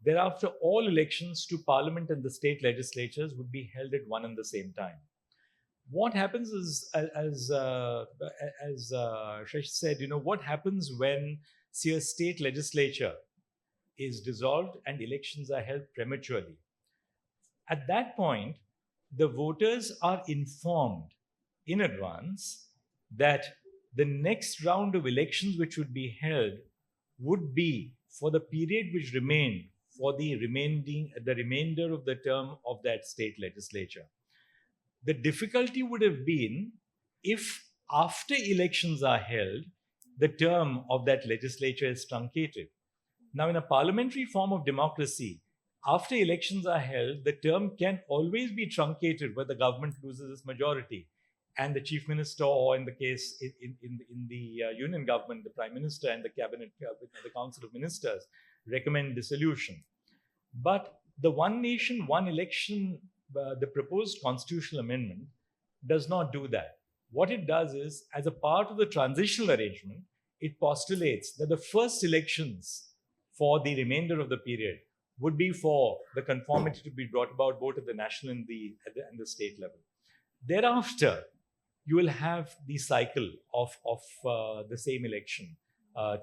S2: thereafter all elections to Parliament and the state legislatures would be held at one and the same time. What happens is, as Shashi said, what happens when, say, a state legislature is dissolved and elections are held prematurely? At that point, the voters are informed in advance that the next round of elections which would be held would be for the period which remained for the remainder of the term of that state legislature. The difficulty would have been if after elections are held, the term of that legislature is truncated. Now, in a parliamentary form of democracy, after elections are held, the term can always be truncated where the government loses its majority and the chief minister, or in the case in the union government, the prime minister and the cabinet, the council of ministers, recommend dissolution. But the one nation, one election, the proposed constitutional amendment does not do that. What it does is, as a part of the transitional arrangement, it postulates that the first elections for the remainder of the period would be for the conformity to be brought about both at the national and the state level. Thereafter, you will have the cycle of the same election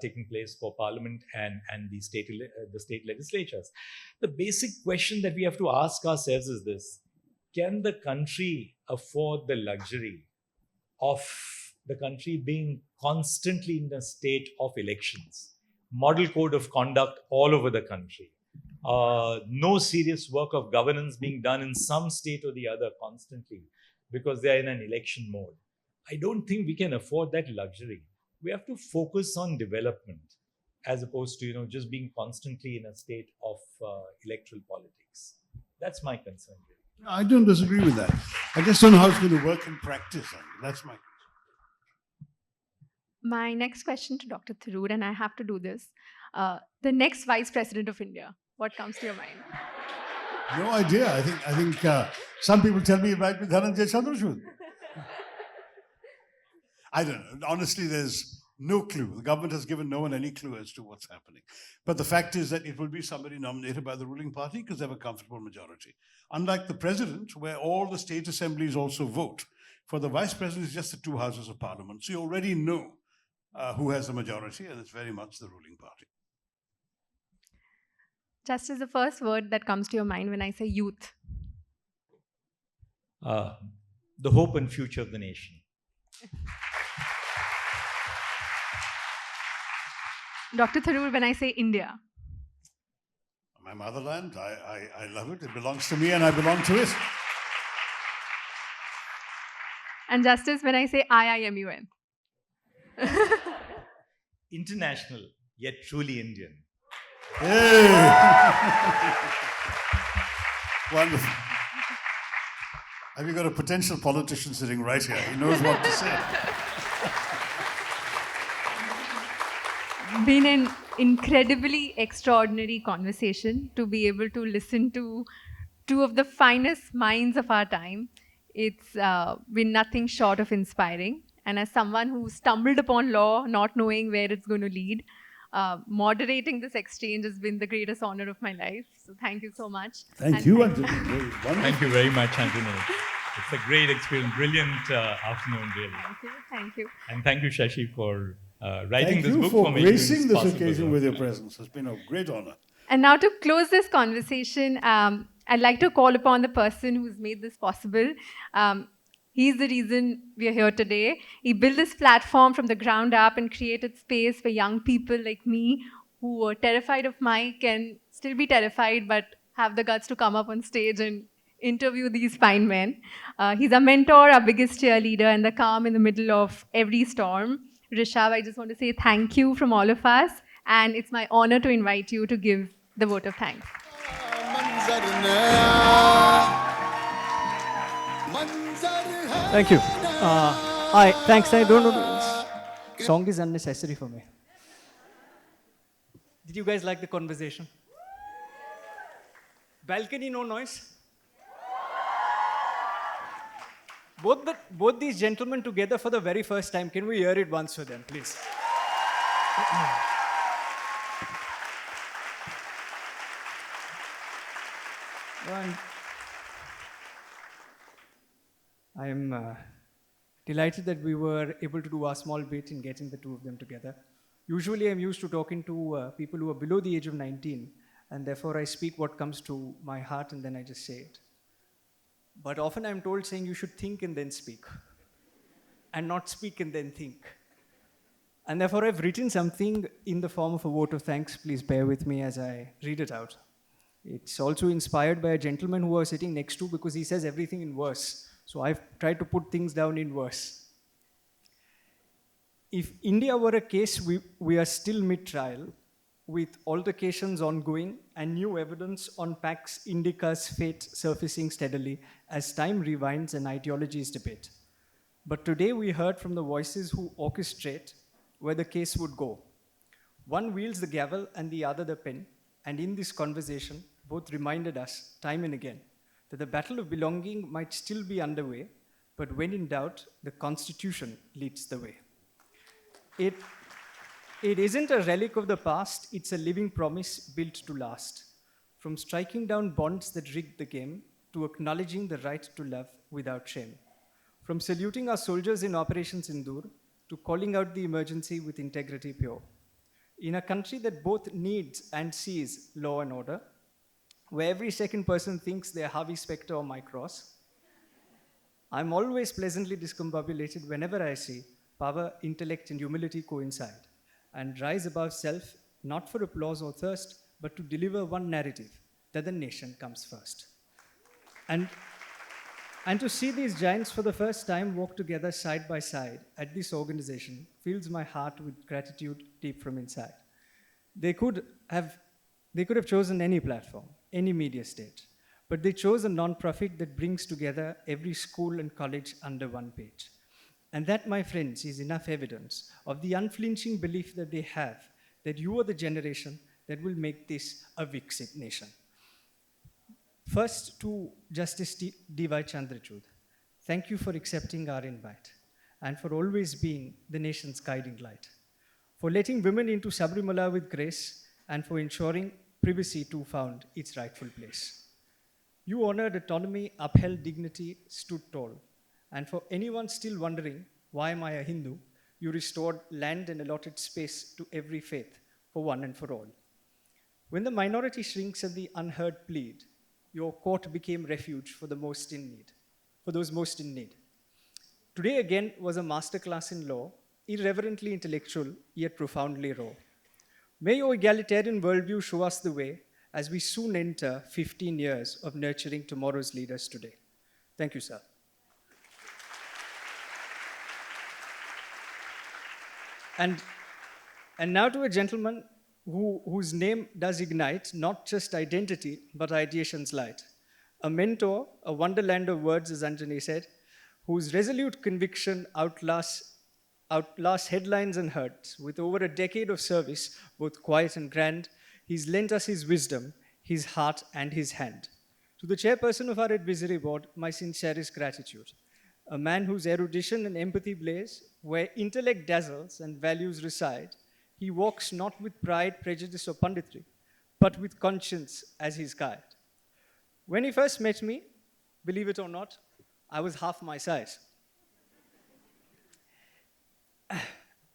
S2: taking place for Parliament and the state legislatures. The basic question that we have to ask ourselves is this: can the country afford the luxury of the country being constantly in a state of elections? Model code of conduct all over the country. No serious work of governance being done in some state or the other constantly because they are in an election mode. I don't think we can afford that luxury. We have to focus on development as opposed to, just being constantly in a state of electoral politics. That's my concern.
S3: I don't disagree with that. I just don't know how it's going to work in practice. That's my concern.
S1: My next question to Dr. Tharoor, and I have to do this. The next Vice President of India, what comes to your mind?
S3: No idea. I think some people tell me it might be Chandrachud. I don't know. Honestly, there's no clue. The government has given no one any clue as to what's happening. But the fact is that it will be somebody nominated by the ruling party because they have a comfortable majority. Unlike the president, where all the state assemblies also vote. For the vice president, it's just the two houses of parliament. So you already know who has the majority, and it's very much the ruling party.
S1: Just as the first word that comes to your mind when I say youth.
S2: The hope and future of the nation.
S1: Dr. Tharoor, when I say India.
S3: My motherland, I love it. It belongs to me and I belong to it.
S1: And Justice, when I say I.I.M.U.N.
S2: International, yet truly Indian.
S3: Hey. Wonderful. Have you got a potential politician sitting right here? He knows what to say.
S1: Been an incredibly extraordinary conversation to be able to listen to two of the finest minds of our time. It's been nothing short of inspiring. And as someone who stumbled upon law, not knowing where it's going to lead, moderating this exchange has been the greatest honor of my life. So thank you so much.
S3: Thank you, Anjali.
S2: Thank you very much, Anjali. It's a great experience, brilliant afternoon, really.
S1: Thank you.
S2: And thank you, Shashi, for writing
S3: Thank
S2: this
S3: you
S2: book
S3: for
S2: making
S3: gracing this
S2: possible.
S3: occasion with your presence. It's been a great honor.
S1: And now to close this conversation, I'd like to call upon the person who's made this possible. He's the reason we are here today. He built this platform from the ground up and created space for young people like me who were terrified of mic and still be terrified but have the guts to come up on stage and interview these fine men. He's our mentor, our biggest cheerleader, and the calm in the middle of every storm. Rishabh, I just want to say thank you from all of us, and it's my honor to invite you to give the vote of thanks.
S4: Thank you. Thanks. I don't know. This song is unnecessary for me. Did you guys like the conversation? Balcony, no noise. Both these gentlemen together for the very first time. Can we hear it once for them, please? And I am delighted that we were able to do our small bit in getting the two of them together. Usually I'm used to talking to people who are below the age of 19, and therefore I speak what comes to my heart and then I just say it. But often I'm told saying you should think and then speak, and not speak and then think. And therefore I've written something in the form of a vote of thanks. Please bear with me as I read it out. It's also inspired by a gentleman who I was sitting next to because he says everything in verse. So I've tried to put things down in verse. If India were a case, we are still mid-trial, with altercations ongoing and new evidence on Pax Indica's fate surfacing steadily as time rewinds and ideologies debate. But today we heard from the voices who orchestrate where the case would go. One wields the gavel and the other the pen, and in this conversation, both reminded us time and again that the battle of belonging might still be underway, but when in doubt, the Constitution leads the way. It isn't a relic of the past, it's a living promise built to last. From striking down bonds that rigged the game to acknowledging the right to love without shame. From saluting our soldiers in Operation Sindoor to calling out the emergency with integrity pure. In a country that both needs and sees law and order, where every second person thinks they're Harvey Specter or Mike Ross, I'm always pleasantly discombobulated whenever I see power, intellect, and humility coincide and rise above self, not for applause or thirst, but to deliver one narrative, that the nation comes first. And to see these giants for the first time walk together side by side at this organization fills my heart with gratitude deep from inside. They could have chosen any platform, any media stage, but they chose a non-profit that brings together every school and college under one page. And that, my friends, is enough evidence of the unflinching belief that they have that you are the generation that will make this a Viksit nation. First, to Justice D.Y. Chandrachud, thank you for accepting our invite and for always being the nation's guiding light, for letting women into Sabrimala with grace, and for ensuring privacy too found its rightful place. You honored autonomy, upheld dignity, stood tall, And for anyone still wondering, why am I a Hindu? You restored land and allotted space to every faith for one and for all. When the minority shrinks and the unheard plead, your court became refuge for the most in need, for those most in need. Today again was a masterclass in law, irreverently intellectual, yet profoundly raw. May your egalitarian worldview show us the way as we soon enter 15 years of nurturing tomorrow's leaders today. Thank you, sir. And now to a gentleman whose name does ignite not just identity, but ideation's light. A mentor, a wonderland of words, as Anjani said, whose resolute conviction outlasts headlines and hurts. With over a decade of service, both quiet and grand, he's lent us his wisdom, his heart, and his hand. To the chairperson of our advisory board, my sincerest gratitude. A man whose erudition and empathy blaze, where intellect dazzles and values reside, he walks not with pride, prejudice, or punditry, but with conscience as his guide. When he first met me, believe it or not, I was half my size.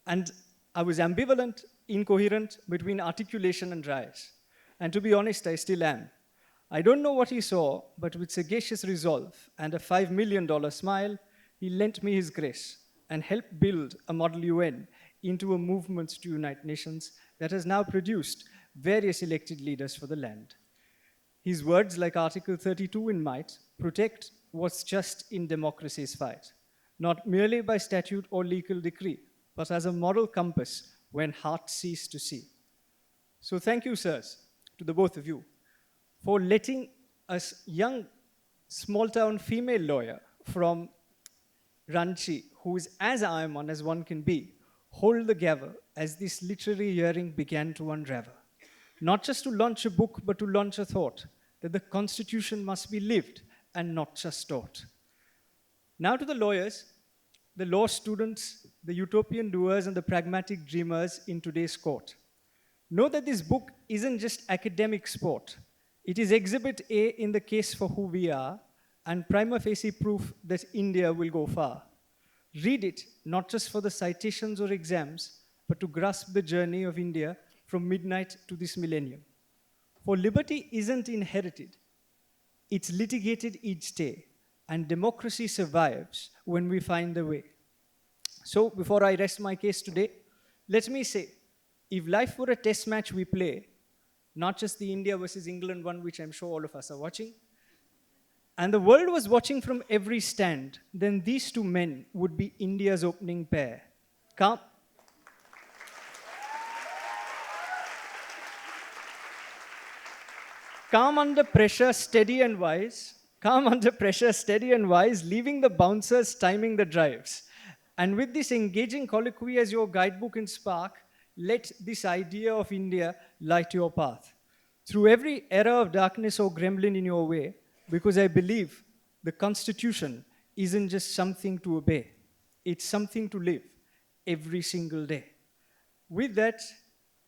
S4: And I was ambivalent, incoherent between articulation and rise. And to be honest, I still am. I don't know what he saw, but with sagacious resolve and a $5 million smile, he lent me his grace and helped build a model UN into a movement to unite nations that has now produced various elected leaders for the land. His words, like Article 32 in might, protect what's just in democracy's fight, not merely by statute or legal decree, but as a moral compass when hearts cease to see. So thank you, sirs, to the both of you, for letting a young, small-town female lawyer from Ranchi, who is as I.I.M.U.N as one can be, hold the gavel as this literary hearing began to unravel. Not just to launch a book, but to launch a thought that the Constitution must be lived and not just taught. Now to the lawyers, the law students, the utopian doers, and the pragmatic dreamers in today's court. Know that this book isn't just academic sport. It is Exhibit A in the case for who we are, and prima facie proof that India will go far. Read it, not just for the citations or exams, but to grasp the journey of India from midnight to this millennium. For liberty isn't inherited, it's litigated each day, and democracy survives when we find the way. So, before I rest my case today, let me say, if life were a test match we play, not just the India versus England one, which I'm sure all of us are watching, and the world was watching from every stand, then these two men would be India's opening pair. Calm under pressure, steady and wise. Calm under pressure, steady and wise, leaving the bouncers timing the drives. And with this engaging colloquy as your guidebook and spark, let this idea of India light your path. Through every era of darkness or gremlin in your way, because I believe the Constitution isn't just something to obey. It's something to live every single day. With that,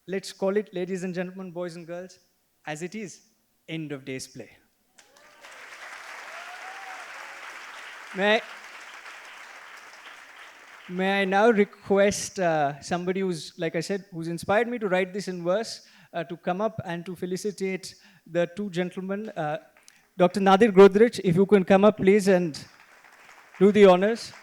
S4: let's call it, ladies and gentlemen, boys and girls, as it is, end of day's play. May I now request somebody who's, like I said, who's inspired me to write this in verse, to come up and to felicitate the two gentlemen. Dr. Nadir Godrej, if you can come up, please, and do the honors.